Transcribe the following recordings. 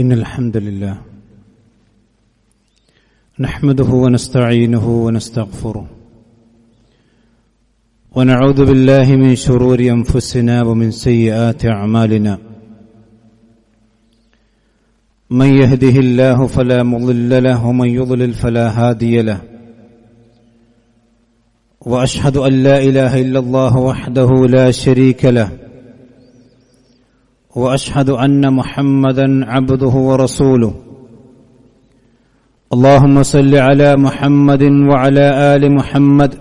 إن الحمد لله نحمده ونستعينه ونستغفره ونعوذ بالله من شرور أنفسنا ومن سيئات أعمالنا من يهده الله فلا مضل له ومن يضلل فلا هادي له وأشهد أن لا إله إلا الله وحده لا شريك له وأشهد أن محمدا عبده ورسوله اللهم صل على محمد وعلى آل محمد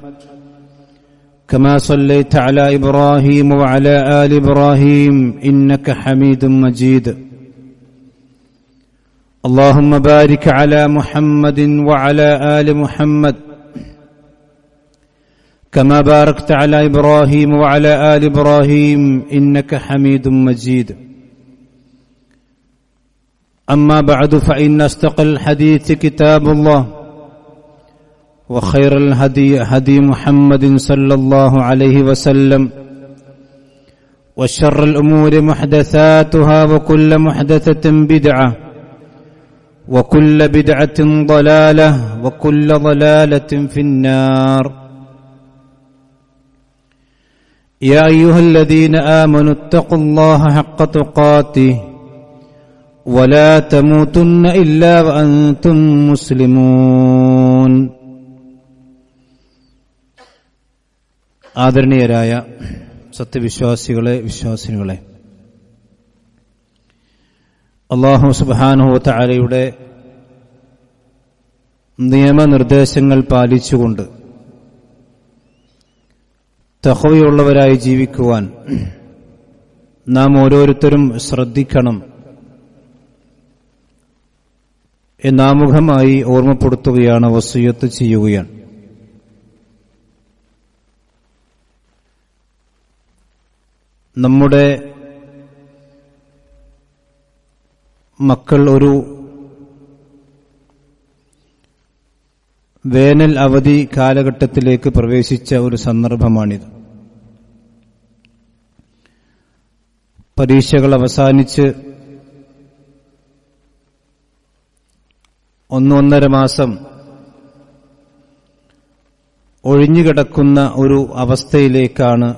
كما صليت على إبراهيم وعلى آل إبراهيم إنك حميد مجيد اللهم بارك على محمد وعلى آل محمد كما باركت على إبراهيم وعلى آل إبراهيم إنك حميد مجيد أما بعد فإن أصدق الحديث كتاب الله وخير الهدي هدي محمد صلى الله عليه وسلم وشر الأمور محدثاتها وكل محدثة بدعة وكل بدعة ضلالة وكل ضلالة في النار يا أيها الذين آمنوا اتقوا الله حق تقاته ولا تموتن إلا وأنتم مسلمون ആദരണീയരായ സത്യവിശ്വാസികളെ വിശ്വാസിനികളെ, അല്ലാഹു സുബ്ഹാനഹു വ തആലയുടെ നിയമനിർദ്ദേശങ്ങൾ പാലിച്ചുകൊണ്ട് തഖ്വയുള്ളവരായി ജീവിക്കുവാൻ നാം ഓരോരുത്തരും ശ്രദ്ധിക്കണം എന്നാമുഖമായി ഓർമ്മപ്പെടുത്തുകയാണ്, വസിയ്യത്ത് ചെയ്യുകയാണ്. നമ്മുടെ മക്കൾ ഒരു വേനൽ അവധി കാലഘട്ടത്തിലേക്ക് പ്രവേശിച്ച ഒരു സന്ദർഭമാണിത്. പരീക്ഷകൾ അവസാനിച്ച് 1-1.5 മാസം ഒഴിഞ്ഞുകിടക്കുന്ന ഒരു അവസ്ഥയിലേക്കാണ്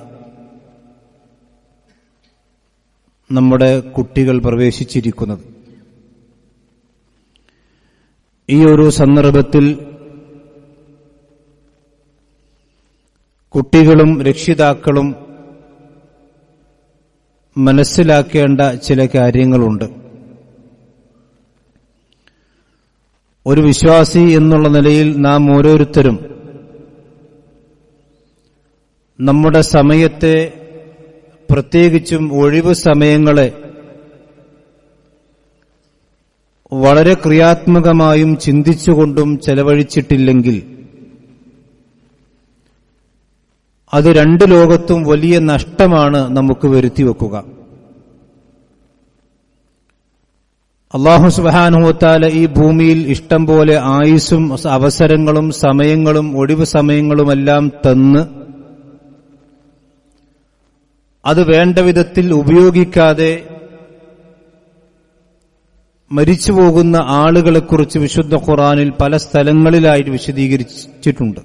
നമ്മുടെ കുട്ടികൾ പ്രവേശിച്ചിരിക്കുന്നത്. ഈ ഒരു സന്ദർഭത്തിൽ കുട്ടികളും രക്ഷിതാക്കളും മനസ്സിലാക്കേണ്ട ചില കാര്യങ്ങളുണ്ട്. ഒരു വിശ്വാസി എന്നുള്ള നിലയിൽ നാം ഓരോരുത്തരും നമ്മുടെ സമയത്തെ, പ്രത്യേകിച്ചും ഒഴിവ് സമയങ്ങളെ വളരെ ക്രിയാത്മകമായും ചിന്തിച്ചുകൊണ്ടും ചെലവഴിച്ചിട്ടില്ലെങ്കിൽ അത് രണ്ട് ലോകത്തും വലിയ നഷ്ടമാണ് നമുക്ക് വരുത്തിവെക്കുക. അല്ലാഹു സുബ്ഹാനഹു വ തആല ഈ ഭൂമിയിൽ ഇഷ്ടം പോലെ ആയുസ്സും അവസരങ്ങളും സമയങ്ങളും ഒഴിവ് സമയങ്ങളുമെല്ലാം തന്ന് അത് വേണ്ട വിധത്തിൽ ഉപയോഗിക്കാതെ മരിച്ചുപോകുന്ന ആളുകളെക്കുറിച്ച് വിശുദ്ധ ഖുർആനിൽ പല സ്ഥലങ്ങളിലായിട്ട് വിശദീകരിച്ചിട്ടുണ്ട്.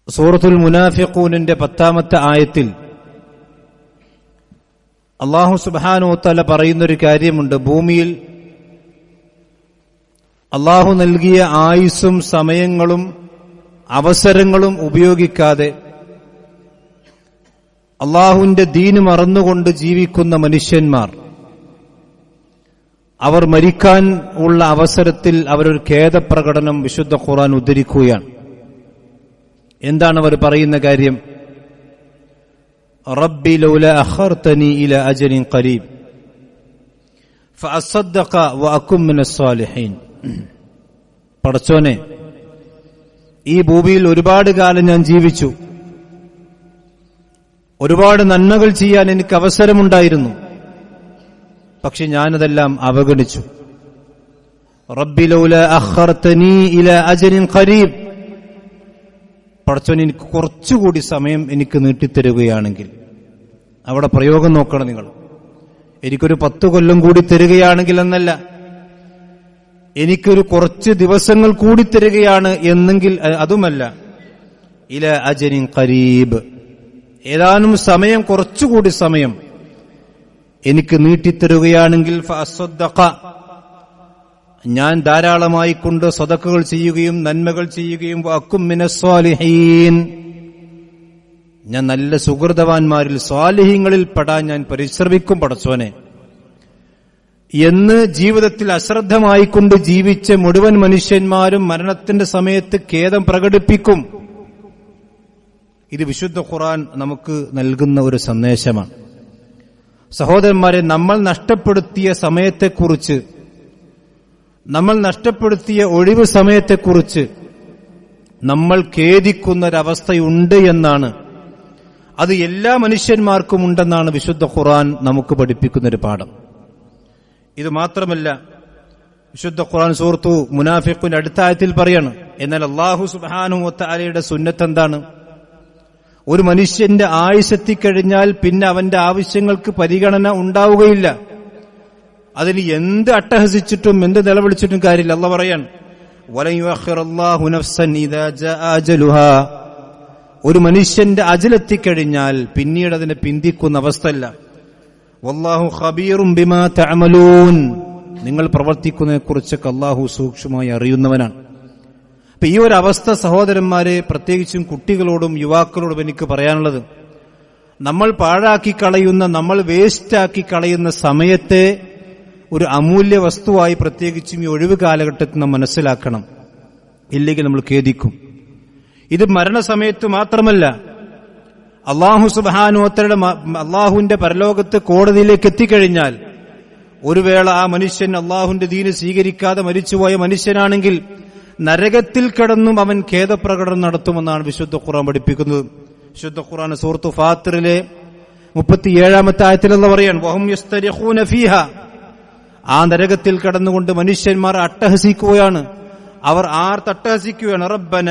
സൂറത്തുൽ മുനാഫിഖൂനിന്റെ 10-ാമത്തെ ആയത്തിൽ അല്ലാഹു സുബ്ഹാനഹു വ തആല പറയുന്നൊരു കാര്യമുണ്ട്. ഭൂമിയിൽ അല്ലാഹു നൽകിയ ആയുസ്സും സമയങ്ങളും അവസരങ്ങളും ഉപയോഗിക്കാതെ അല്ലാഹുവിന്റെ ദീന് മറന്നുകൊണ്ട് ജീവിക്കുന്ന മനുഷ്യന്മാർ, അവർ മരിക്കാൻ ഉള്ള അവസരത്തിൽ അവരൊരു ഖേദപ്രകടനം വിശുദ്ധ ഖുർആൻ ഉദ്ധരിക്കുകയാണ്. എന്താണ് അവർ പറയുന്ന കാര്യം? റബ്ബി ലൗല അഖർതനി ഇലാ അജലിൻ ഖരീബ് ഫഅസ്സദ്ദഖ വഅകും മിനസ് സാലിഹീൻ. പടച്ചോനെ, ഈ ഭൂമിയിൽ ഒരുപാട് കാലം ഞാൻ ജീവിച്ചു, ഒരുപാട് നന്മകൾ ചെയ്യാൻ എനിക്ക് അവസരമുണ്ടായിരുന്നു, പക്ഷെ ഞാനതെല്ലാം അവഗണിച്ചു. റബ്ബി ലൗല അഖർതനി ഇലാ അജലിൻ ഖരീബ്, പടച്ചോൻ എനിക്ക് കുറച്ചുകൂടി സമയം എനിക്ക് നീട്ടിത്തരുകയാണെങ്കിൽ. അവിടെ പ്രയോഗം നോക്കണം നിങ്ങൾ. എനിക്കൊരു 10 കൊല്ലം കൂടി തരികയാണെങ്കിൽ എന്നല്ല, എനിക്കൊരു കുറച്ച് ദിവസങ്ങൾ കൂടി തരികയാണ് എന്നെങ്കിൽ അതുമല്ല. ഇല അജലിൻ ഖരീബ്, ഏതാനും സമയം, കുറച്ചുകൂടി സമയം എനിക്ക് നീട്ടിത്തരുകയാണെങ്കിൽ ഫഅസ്സദ്ദഖ, ഞാൻ ധാരാളമായി കൊണ്ട് സദഖകൾ ചെയ്യുകയും നന്മകൾ ചെയ്യുകയും വഅകും മിനസ്സാലിഹീൻ, ഞാൻ നല്ല സുഹൃതവാന്മാരിൽ സ്വാലിഹീങ്ങളിൽ പെടാൻ ഞാൻ പരിശ്രമിക്കും പടച്ചോനെ എന്ന് ജീവിതത്തിൽ അശ്രദ്ധമായിക്കൊണ്ട് ജീവിച്ച മുഴുവൻ മനുഷ്യന്മാരും മരണത്തിന്റെ സമയത്ത് ഖേദം പ്രകടിപ്പിക്കും. ഇത് വിശുദ്ധ ഖുർആൻ നമുക്ക് നൽകുന്ന ഒരു സന്ദേശമാണ്. സഹോദരന്മാരെ, നമ്മൾ നഷ്ടപ്പെടുത്തിയ സമയത്തെക്കുറിച്ച്, നമ്മൾ നഷ്ടപ്പെടുത്തിയ ഒഴിവ് സമയത്തെക്കുറിച്ച് നമ്മൾ ഖേദിക്കുന്നൊരവസ്ഥയുണ്ട് എന്നാണ്, അത് എല്ലാ മനുഷ്യന്മാർക്കും ഉണ്ടെന്നാണ് വിശുദ്ധ ഖുർആൻ നമുക്ക് പഠിപ്പിക്കുന്നൊരു പാഠം. ഇത് മാത്രമല്ല, വിശുദ്ധ ഖുർആൻ സൂറത്തു മുനാഫിഖിന്റെ അടുത്ത ആയത്തിൽ പറയാണ്, എന്നാൽ അല്ലാഹു സുബ്ഹാനഹു വ തആലയുടെ സുന്നത്ത് എന്താണ്? ഒരു മനുഷ്യന്റെ ആയുസ്സെത്തിക്കഴിഞ്ഞാൽ പിന്നെ അവന്റെ ആവശ്യങ്ങൾക്ക് പരിഗണന ഉണ്ടാവുകയില്ല. അതിന് എന്ത് അട്ടഹസിച്ചിട്ടും എന്ത് നിലവിളിച്ചിട്ടും കാര്യമില്ല. അല്ലാഹു പറയാണ്, വലൻ യുഅഖിറല്ലാഹു നഫ്സൻ ഇദാ ജാഅ അജലുഹാ, ഒരു മനുഷ്യന്റെ അജലെത്തിക്കഴിഞ്ഞാൽ പിന്നീട് അതിനെ പിന്തിക്കുന്ന അവസ്ഥയല്ല. വല്ലാഹു ഖബീറും ബിമാ തഅമലൂൻ, നിങ്ങൾ പ്രവർത്തിക്കുന്നതിനെക്കുറിച്ചൊക്കെ അല്ലാഹു സൂക്ഷ്മമായി അറിയുന്നവനാണ്. അപ്പൊ ഈ ഒരു അവസ്ഥ സഹോദരന്മാരെ, പ്രത്യേകിച്ചും കുട്ടികളോടും യുവാക്കളോടും എനിക്ക് പറയാനുള്ളത്, നമ്മൾ പാഴാക്കി കളയുന്ന, നമ്മൾ വേസ്റ്റാക്കി കളയുന്ന സമയത്തെ ഒരു അമൂല്യ വസ്തുവായി പ്രത്യേകിച്ചും ഈ ഒഴിവ് കാലഘട്ടത്തിൽ നാം മനസ്സിലാക്കണം. ഇല്ലെങ്കിൽ നമ്മൾ ഖേദിക്കും. ഇത് മരണസമയത്ത് മാത്രമല്ല, അല്ലാഹു സുബ്ഹാനഹു വ തആല അല്ലാഹുവിന്റെ പരലോകത്ത് കോടതിയിലേക്ക് എത്തിക്കഴിഞ്ഞാൽ, ഒരു വേള ആ മനുഷ്യൻ അല്ലാഹുവിന്റെ ദീന് സ്വീകരിക്കാതെ മരിച്ചുപോയ മനുഷ്യനാണെങ്കിൽ നരകത്തിൽ കിടന്നും അവൻ ഖേദപ്രകടനം നടത്തുമെന്നാണ് വിശുദ്ധ ഖുർആൻ പഠിപ്പിക്കുന്നത്. വിശുദ്ധ ഖുർആൻ സൂറത്തു ഫാത്തിറിലെ 37-ാമത്തെ ആയത്തിൽ അല്ലാഹു പറയാണ്, വഹും യസ്തരിഖൂന ഫീഹാ, ആ നരകത്തിൽ കടന്നുകൊണ്ട് മനുഷ്യന്മാർ അട്ടഹസിക്കുകയാണ്. അവർ അട്ടഹസിക്കുകയാണ്, റബ്ബന,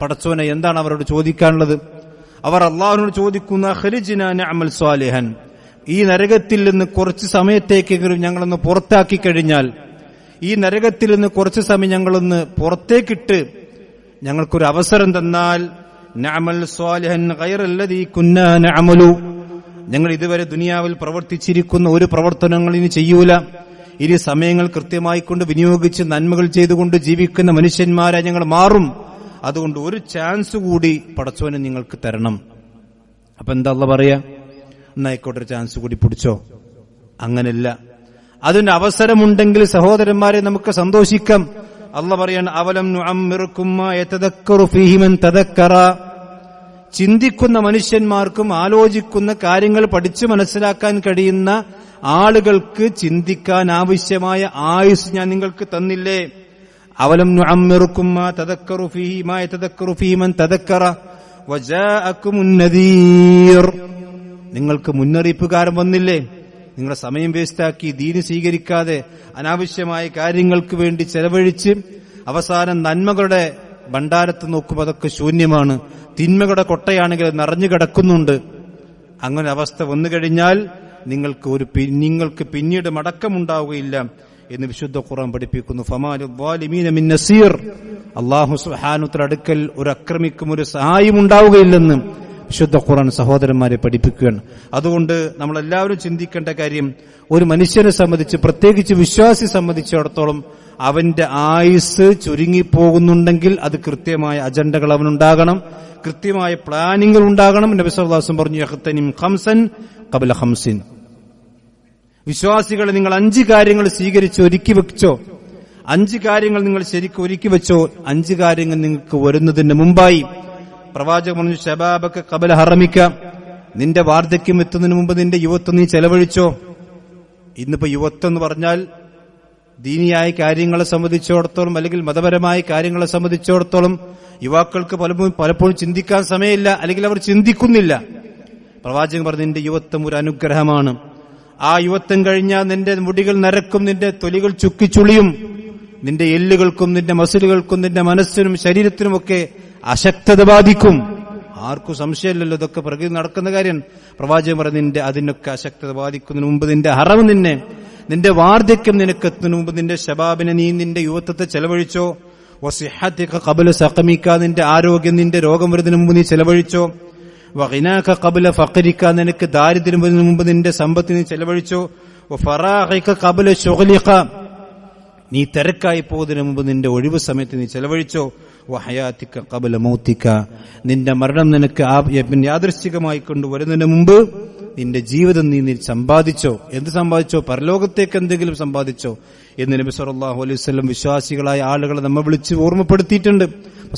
പടച്ചോനെ. എന്താണ് അവരോട് ചോദിക്കാനുള്ളത്? അവർ അല്ലാഹുവിനോട് ചോദിക്കുന്ന, ഖരിജ്നാ നഅമൽ സ്വാലിഹൻ, ഈ നരകത്തിൽ നിന്ന് കുറച്ച് സമയത്തേക്കെങ്കിലും ഞങ്ങളൊന്ന് പുറത്താക്കി കഴിഞ്ഞാൽ, ഈ നരകത്തിൽ നിന്ന് കുറച്ച് സമയം ഞങ്ങളൊന്ന് പുറത്തേക്കിട്ട് ഞങ്ങൾക്കൊരു അവസരം തന്നാൽ, നഅമൽ സ്വാലിഹൻ ഗൈറല്ലദീ കുന്നാ നഅമലു, ഞങ്ങൾ ഇതുവരെ ദുനിയാവിൽ പ്രവർത്തിച്ചിരിക്കുന്ന ഒരു പ്രവർത്തനങ്ങൾ ഇനി ചെയ്യൂല, ഇനി സമയങ്ങൾ കൃത്യമായി കൊണ്ട് വിനിയോഗിച്ച് നന്മകൾ ചെയ്തുകൊണ്ട് ജീവിക്കുന്ന മനുഷ്യന്മാരെ ഞങ്ങൾ മാറും. അതുകൊണ്ട് ഒരു ചാൻസ് കൂടി പടച്ചോനെ നിങ്ങൾക്ക് തരണം. അപ്പൊ എന്താ അല്ലാഹു പറയാ? എന്നായിക്കോട്ടെ, ഒരു ചാൻസ് കൂടി പിടിച്ചോ. അങ്ങനല്ല, അതിന്റെ അവസരമുണ്ടെങ്കിൽ സഹോദരന്മാരെ നമുക്ക് സന്തോഷിക്കാം. അല്ലാഹു പറയാണ്, അവലം നുഅമ്മിറുക്കും മാ യതദക്കറു ഫീഹി മൻ തദക്കറ, ചിന്തിക്കുന്ന മനുഷ്യന്മാർക്കും ആലോചിക്കുന്ന കാര്യങ്ങൾ പഠിച്ചു മനസ്സിലാക്കാൻ കഴിയുന്ന ആളുകൾക്ക് ചിന്തിക്കാൻ ആവശ്യമായ ആയുസ് ഞാൻ നിങ്ങൾക്ക് തന്നില്ലേ? അവലം നുഅമ്മിറുക്കും മാ യതദക്കറു ഫീഹി മൻ തദക്കറ വജാഅകുമുൻ നദീർ, നിങ്ങൾക്ക് മുന്നറിയിപ്പുകാരൻ വന്നില്ലേ? നിങ്ങളുടെ സമയം വേസ്റ്റാക്കി ദീന് സ്വീകരിക്കാതെ അനാവശ്യമായ കാര്യങ്ങൾക്ക് വേണ്ടി ചെലവഴിച്ച് അവസാനം നന്മകളുടെ ഭണ്ഡാരത്ത് നോക്കുമ്പോൾ അതൊക്കെ ശൂന്യമാണ്, തിന്മകളുടെ കൊട്ടയാണെങ്കിൽ നിറഞ്ഞു കിടക്കുന്നുണ്ട്. അങ്ങനെ അവസ്ഥ വന്നു കഴിഞ്ഞാൽ നിങ്ങൾക്ക് പിന്നീട് മടക്കമുണ്ടാവുകയില്ല എന്ന് വിശുദ്ധ ഖുർആൻ പഠിപ്പിക്കുന്നു. ഫമാലിൽ ളാലിമീന മിൻ നസീർ, അല്ലാഹു സുബ്ഹാനഹു വ തആല അടുക്കൽ ഒരു അക്രമിക്കും ഒരു സഹായം ഉണ്ടാവുകയില്ലെന്ന് വിശുദ്ധ ഖുർആൻ സഹോദരന്മാരെ പഠിപ്പിക്കുകയാണ്. അതുകൊണ്ട് നമ്മളെല്ലാവരും ചിന്തിക്കേണ്ട കാര്യം, ഒരു മനുഷ്യനെ സംബന്ധിച്ച്, പ്രത്യേകിച്ച് വിശ്വാസി സംബന്ധിച്ചിടത്തോളം, അവന്റെ ആയുസ് ചുരുങ്ങിപ്പോകുന്നുണ്ടെങ്കിൽ അത് കൃത്യമായ അജണ്ടകൾ അവനുണ്ടാകണം, കൃത്യമായ പ്ലാനിങ്ങൾ ഉണ്ടാകണം. നബി സല്ലല്ലാഹു അലൈഹി വസല്ലം പറഞ്ഞു, യഖ്തനിം ഖംസൻ ഖബ്ല ഖംസിൻ, വിശ്വാസികളെ നിങ്ങൾ 5 കാര്യങ്ങൾ സ്വീകരിച്ച് ഒരുക്കി വെച്ചോ, 5 കാര്യങ്ങൾ നിങ്ങൾ ശരിക്കും ഒരുക്കി വെച്ചോ, 5 കാര്യങ്ങൾ നിങ്ങൾക്ക് വരുന്നതിന് മുമ്പായി. പ്രവാചകൻ പറഞ്ഞു, ശബാബക ഖബ്ല ഹറമിക, നിന്റെ വാർദ്ധക്യം എത്തുന്നതിന് മുമ്പ് നിന്റെ യുവത്വം നീ ചെലവഴിച്ചോ. ഇന്നിപ്പോ യുവത്വം എന്ന് പറഞ്ഞാൽ ദീനിയായ കാര്യങ്ങളെ സംബന്ധിച്ചിടത്തോളം അല്ലെങ്കിൽ മതപരമായ കാര്യങ്ങളെ സംബന്ധിച്ചിടത്തോളം യുവാക്കൾക്ക് പലപ്പോഴും ചിന്തിക്കാൻ സമയമില്ല, അല്ലെങ്കിൽ അവർ ചിന്തിക്കുന്നില്ല. പ്രവാചകൻ പറഞ്ഞു, നിന്റെ യുവത്വം ഒരു അനുഗ്രഹമാണ്. ആ യുവത്വം കഴിഞ്ഞാൽ നിന്റെ മുടികൾ നരക്കും, നിന്റെ തൊലികൾ ചുക്കിച്ചുളിയും, നിന്റെ എല്ലുകൾക്കും നിന്റെ മസിലുകൾക്കും നിന്റെ മനസ്സിനും ശരീരത്തിനുമൊക്കെ അശക്തത ബാധിക്കും. ആർക്കും സംശയമില്ലല്ലോ, ഇതൊക്കെ പ്രകൃതി നടക്കുന്ന കാര്യമാണ്. പ്രവാചകൻ പറഞ്ഞു, നിന്റെ അതിനൊക്കെ അശക്തത ബാധിക്കുന്നതിന് മുമ്പ് നിന്റെ ഹറം നിന്റെ വാർദ്ധക്യം നിനക്കെത്തുന്നതിന് മുമ്പ് നിന്റെ ശബാബിനെ നീ നിന്റെ യുവത്വത്തെ ചെലവഴിച്ചോ. വസിഹത്തിക ഖബല സഖമിക, നിന്റെ ആരോഗ്യം നിന്റെ രോഗം വരുന്നതിന് മുമ്പ് നീ ചെലവഴിച്ചോ. വഗിനാക ഖബല ഫഖരിക, നിനക്ക് ദാരിദ്ര്യം വരുന്നതിന് മുമ്പ് നിന്റെ സമ്പത്ത് നീ ചെലവഴിച്ചോ. വഫറാഖിക ഖബല ശുഗ്ലിക, നീ തിരക്കായി പോകുന്നതിന് മുമ്പ് നിന്റെ ഒഴിവ് സമയത്ത് നീ ചെലവഴിച്ചോ. വഹയാത്തിക ഖബല മൗതിക, നിന്റെ മരണം നിനക്ക് യാദൃശ്ചികമായി കൊണ്ടുവരുന്നതിന് മുമ്പ് നിന്റെ ജീവിതം നീ സമ്പാദിച്ചോ. എന്ത് സമ്പാദിച്ചോ? പരലോകത്തേക്ക് എന്തെങ്കിലും സമ്പാദിച്ചോ എന്ന് നബി സല്ലല്ലാഹു അലൈഹി വസല്ലം വിശ്വാസികളായ ആളുകളെ നമ്മെ വിളിച്ച് ഓർമ്മപ്പെടുത്തിയിട്ടുണ്ട്.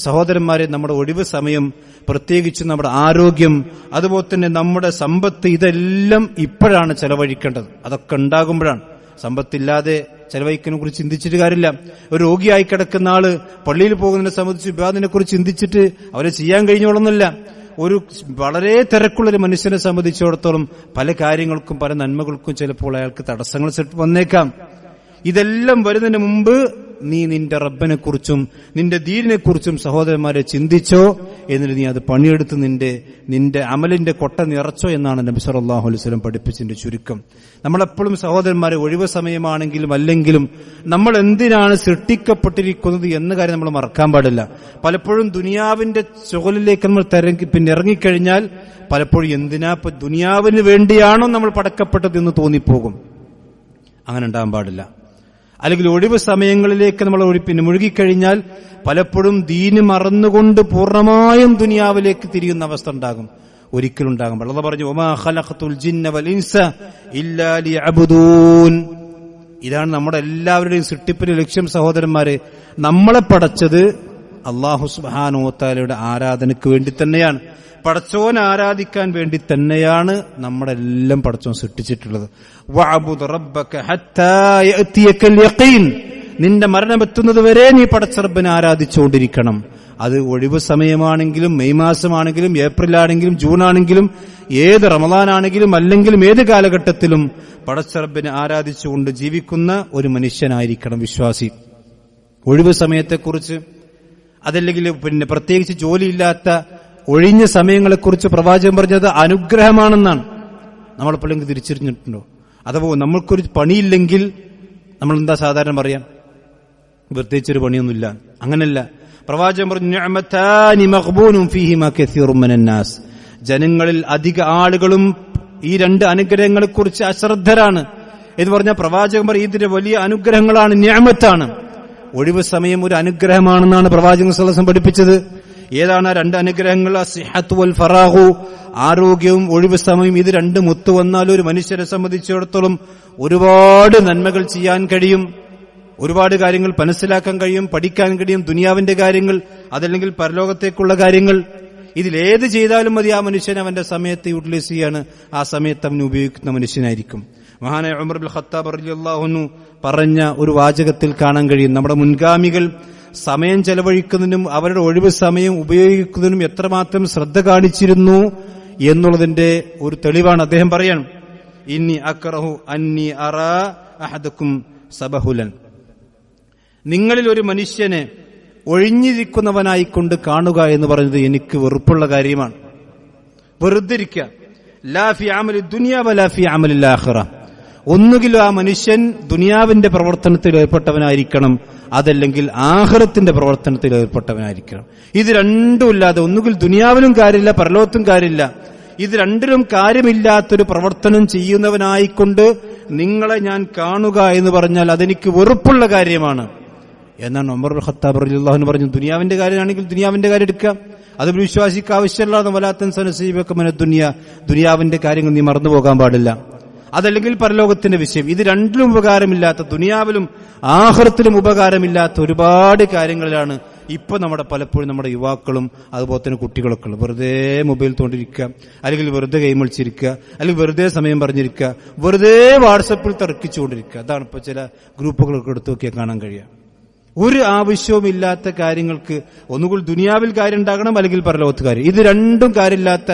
സഹോദരന്മാരെ, നമ്മുടെ ഒഴിവ് സമയം, പ്രത്യേകിച്ച് നമ്മുടെ ആരോഗ്യം, അതുപോലെ തന്നെ നമ്മുടെ സമ്പത്ത്, ഇതെല്ലാം ഇപ്പോഴാണ് ചെലവഴിക്കേണ്ടത്. അതൊക്കെ ഉണ്ടാകുമ്പോഴാണ്. സമ്പത്തില്ലാതെ ചെലവഴിക്കുന്നതിനെ കുറിച്ച് ചിന്തിച്ചിട്ട് കാര്യമില്ല. ഒരു രോഗിയായി കിടക്കുന്ന ആള് പള്ളിയിൽ പോകുന്നതിനെ സംബന്ധിച്ച് വിവാദത്തിനെ കുറിച്ച് ചിന്തിച്ചിട്ട് അവരെ ചെയ്യാൻ കഴിഞ്ഞോളന്നില്ല. ഒരു വളരെ തിരക്കുള്ളൊരു മനുഷ്യനെ സംബന്ധിച്ചിടത്തോളം പല കാര്യങ്ങൾക്കും പല നന്മകൾക്കും ചിലപ്പോൾ അയാൾക്ക് തടസ്സങ്ങൾ വന്നേക്കാം. ഇതെല്ലാം വരുന്നതിന് മുമ്പ് നീ നിന്റെ റബ്ബിനെ കുറിച്ചും നിന്റെ ദീനിനെ കുറിച്ചും സഹോദരന്മാരെ ചിന്തിച്ചോ, എന്നിട്ട് നീ അത് പണിയെടുത്ത് നിന്റെ അമലിന്റെ കൊട്ട നിറച്ചോ എന്നാണ് നബി സല്ലല്ലാഹു അലൈഹി വസല്ലം പഠിപ്പിച്ചതിന്റെ ചുരുക്കം. നമ്മളെപ്പോഴും സഹോദരന്മാരെ ഒഴിവ് സമയമാണെങ്കിലും അല്ലെങ്കിലും നമ്മൾ എന്തിനാണ് സൃഷ്ടിക്കപ്പെട്ടിരിക്കുന്നത് എന്ന കാര്യം നമ്മൾ മറക്കാൻ പാടില്ല. പലപ്പോഴും ദുനിയാവിന്റെ ചുവലിലേക്ക് നമ്മൾ ഇറങ്ങിക്കഴിഞ്ഞാൽ പലപ്പോഴും എന്തിനാ ദുനിയാവിന് വേണ്ടിയാണോ നമ്മൾ പടക്കപ്പെട്ടത് എന്ന് തോന്നിപ്പോകും. അങ്ങനെ ഉണ്ടാകാൻ പാടില്ല. അല്ലെങ്കിൽ ഒഴിവ് സമയങ്ങളിലേക്ക് നമ്മൾ മുഴുകിക്കഴിഞ്ഞാൽ പലപ്പോഴും ദീന് മറന്നുകൊണ്ട് പൂർണ്ണമായും ദുനിയാവിലേക്ക് തിരിയുന്ന അവസ്ഥ ഉണ്ടാകും. ഒരിക്കലും ഉണ്ടാകും. അല്ലാഹു പറഞ്ഞു, വമാ ഖലഖതുൽ ജിന്ന വൽ ഇൻസ ഇല്ലാ ലിയഅബ്ദൂൻ. ഇതാണ് നമ്മുടെ എല്ലാവരുടെയും സൃഷ്ടിപ്പിന്റെ ലക്ഷ്യം. സഹോദരന്മാരെ, നമ്മളെ പടച്ചത് അല്ലാഹു സുബ്ഹാനഹു വ തആലയുടെ ആരാധനയ്ക്ക് വേണ്ടി തന്നെയാണ്. പടച്ചോൻ ആരാധിക്കാൻ വേണ്ടി തന്നെയാണ് നമ്മളെല്ലാം പടച്ചോൻ സൃഷ്ടിച്ചിട്ടുള്ളത്. വഅബ്ദു റബ്ബക ഹത്താ യഅതിയകൽ യഖീൻ, നിന്റെ മരണമെത്തുന്നത് വരെ നീ പടച്ച റബ്ബിനെ ആരാധിച്ചുകൊണ്ടിരിക്കണം. അത് ഒഴിവ് സമയമാണെങ്കിലും മെയ് മാസമാണെങ്കിലും ഏപ്രിലാണെങ്കിലും ജൂണാണെങ്കിലും ഏത് റമളാനാണെങ്കിലും അല്ലെങ്കിലും ഏത് കാലഘട്ടത്തിലും പടച്ച റബ്ബിനെ ആരാധിച്ചുകൊണ്ട് ജീവിക്കുന്ന ഒരു മനുഷ്യനായിരിക്കണം വിശ്വാസി. ഒഴിവ് സമയത്തെക്കുറിച്ച്, അതല്ലെങ്കിൽ പ്രത്യേകിച്ച് ജോലിയില്ലാത്ത ഒഴിഞ്ഞ സമയങ്ങളെക്കുറിച്ച് പ്രവാചകൻ പറഞ്ഞത് അനുഗ്രഹമാണെന്നാണ്. നമ്മളെപ്പോഴെങ്കിലും തിരിച്ചറിഞ്ഞിട്ടുണ്ടോ? അഥവാ നമ്മൾക്കൊരു പണിയില്ലെങ്കിൽ നമ്മൾ എന്താ സാധാരണ പറയാം? പ്രത്യേകിച്ചൊരു പണിയൊന്നുമില്ല. അങ്ങനല്ല. പ്രവാചകൻ പറഞ്ഞു, നിഅമതാനി മഗ്ബൂനും ഫീഹിമാ കസീറുൻ മിനന്നാസ്, ജനങ്ങളിൽ അധിക ആളുകളും ഈ രണ്ട് അനുഗ്രഹങ്ങളെക്കുറിച്ച് അശ്രദ്ധരാണ് എന്ന് പറഞ്ഞാൽ പ്രവാചകൻ പറയും ഇതിന്റെ വലിയ അനുഗ്രഹങ്ങളാണ്, നിഅമത്താണ്. ഒഴിവ് സമയം ഒരു അനുഗ്രഹമാണെന്നാണ് പ്രവാചകൻ സ്വല്ലല്ലാഹു അലൈഹി വസല്ലം പഠിപ്പിച്ചത്. ഏതാണ് ആ രണ്ട് അനുഗ്രഹങ്ങൾ? അസ്സിഹത്തു വൽ ഫറാഹു, ആരോഗ്യവും ഒഴിവ് സമയം. ഇത് രണ്ടും ഒത്തുവന്നാൽ ഒരു മനുഷ്യരെ സംബന്ധിച്ചിടത്തോളം ഒരുപാട് നന്മകൾ ചെയ്യാൻ കഴിയും, ഒരുപാട് കാര്യങ്ങൾ മനസ്സിലാക്കാൻ കഴിയും, പഠിക്കാൻ കഴിയും. ദുനിയാവിന്റെ കാര്യങ്ങൾ, അതല്ലെങ്കിൽ പരലോകത്തേക്കുള്ള കാര്യങ്ങൾ, ഇതിലേത് ചെയ്താലും മതി ആ മനുഷ്യൻ അവന്റെ സമയത്ത് യൂട്ടിലൈസ് ചെയ്യാണ്, ആ സമയത്ത് അവന് ഉപയോഗിക്കുന്ന മനുഷ്യനായിരിക്കും. മഹാനായ ഉമർ ഇബ്നുൽ ഖത്താബ് റളിയല്ലാഹു അൻഹു പറഞ്ഞ ഒരു വാചകത്തിൽ കാണാൻ കഴിയും, നമ്മുടെ മുൻഗാമികൾ സമയം ചെലവഴിക്കുന്നതിനും അവരുടെ ഒഴിവ് സമയം ഉപയോഗിക്കുന്നതിനും എത്രമാത്രം ശ്രദ്ധ കാണിച്ചിരുന്നു എന്നുള്ളതിന്റെ ഒരു തെളിവാണ്. അദ്ദേഹം പറയാണ്, ഇന്നി അക്റഹു അന്നി അറാ അഹദക്കും സബഹുലൻ, നിങ്ങളിൽ ഒരു മനുഷ്യനെ ഒഴിഞ്ഞിരിക്കുന്നവനായിക്കൊണ്ട് കാണുക എന്ന് പറയുന്നത് എനിക്ക് വെറുപ്പുള്ള കാര്യമാണ്. വെറുതെ ഇരിക്കുക. ലാ ഫി അമലി ദുനിയ വലാ ഫി അമലിൽ ആഖിറ, ഒന്നുകിൽ ആ മനുഷ്യൻ ദുനിയാവിന്റെ പ്രവർത്തനത്തിൽ ഏർപ്പെട്ടവനായിരിക്കണം, അതല്ലെങ്കിൽ ആഖിറത്തിന്റെ പ്രവർത്തനത്തിൽ ഏർപ്പെട്ടവനായിരിക്കണം. ഇത് രണ്ടുമില്ലാതെ ഒന്നുകിൽ ദുനിയാവിലും കാര്യമില്ല പരലോകത്തും കാര്യമില്ല, ഇത് രണ്ടിലും കാര്യമില്ലാത്തൊരു പ്രവർത്തനം ചെയ്യുന്നവനായിക്കൊണ്ട് നിങ്ങളെ ഞാൻ കാണുക എന്ന് പറഞ്ഞാൽ അതെനിക്ക് വെറുപ്പുള്ള കാര്യമാണ് എന്നാണ് ഉമർ ഇബ്നുൽ ഖത്താബ് റളിയല്ലാഹു അൻഹു പറഞ്ഞു. ദുനിയാവിന്റെ കാര്യമാണെങ്കിൽ ദുനിയാവിന്റെ കാര്യം എടുക്കുക, അത് വിശ്വാസിക്ക് ആവശ്യമുള്ളതാണ്. വലാത്തൻ സനസീബക മിന ദുനിയ, ദുനിയാവിന്റെ കാര്യങ്ങൾ നീ മറന്നുപോകാൻ പാടില്ല. അതല്ലെങ്കിൽ പരലോകത്തിന്റെ വിഷയം, ഇത് രണ്ടിലും ഉപകാരമില്ലാത്ത, ദുനിയാവിലും ആഖിറത്തിലും ഉപകാരമില്ലാത്ത ഒരുപാട് കാര്യങ്ങളിലാണ് ഇപ്പൊ പലപ്പോഴും നമ്മുടെ യുവാക്കളും അതുപോലെ തന്നെ കുട്ടികളൊക്കെ ഉള്ളത്. വെറുതെ മൊബൈൽ തോണ്ടിരിക്കുക, അല്ലെങ്കിൽ വെറുതെ ഗെയിം കളിച്ചിരിക്കുക, അല്ലെങ്കിൽ വെറുതെ സമയം പറഞ്ഞിരിക്കുക, വെറുതെ വാട്സപ്പിൽ തർക്കിച്ചുകൊണ്ടിരിക്കുക. അതാണ് ഇപ്പൊ ചില ഗ്രൂപ്പുകളൊക്കെ എടുത്തു നോക്കിയാൽ കാണാൻ കഴിയുക. ഒരു ആവശ്യവുമില്ലാത്ത കാര്യങ്ങൾക്ക് ഒന്നുകൂൽ ദുനിയാവിൽ കാര്യം ഉണ്ടാകണം, അല്ലെങ്കിൽ പരലോകത്ത് കാര്യം. ഇത് രണ്ടും കാര്യമില്ലാത്ത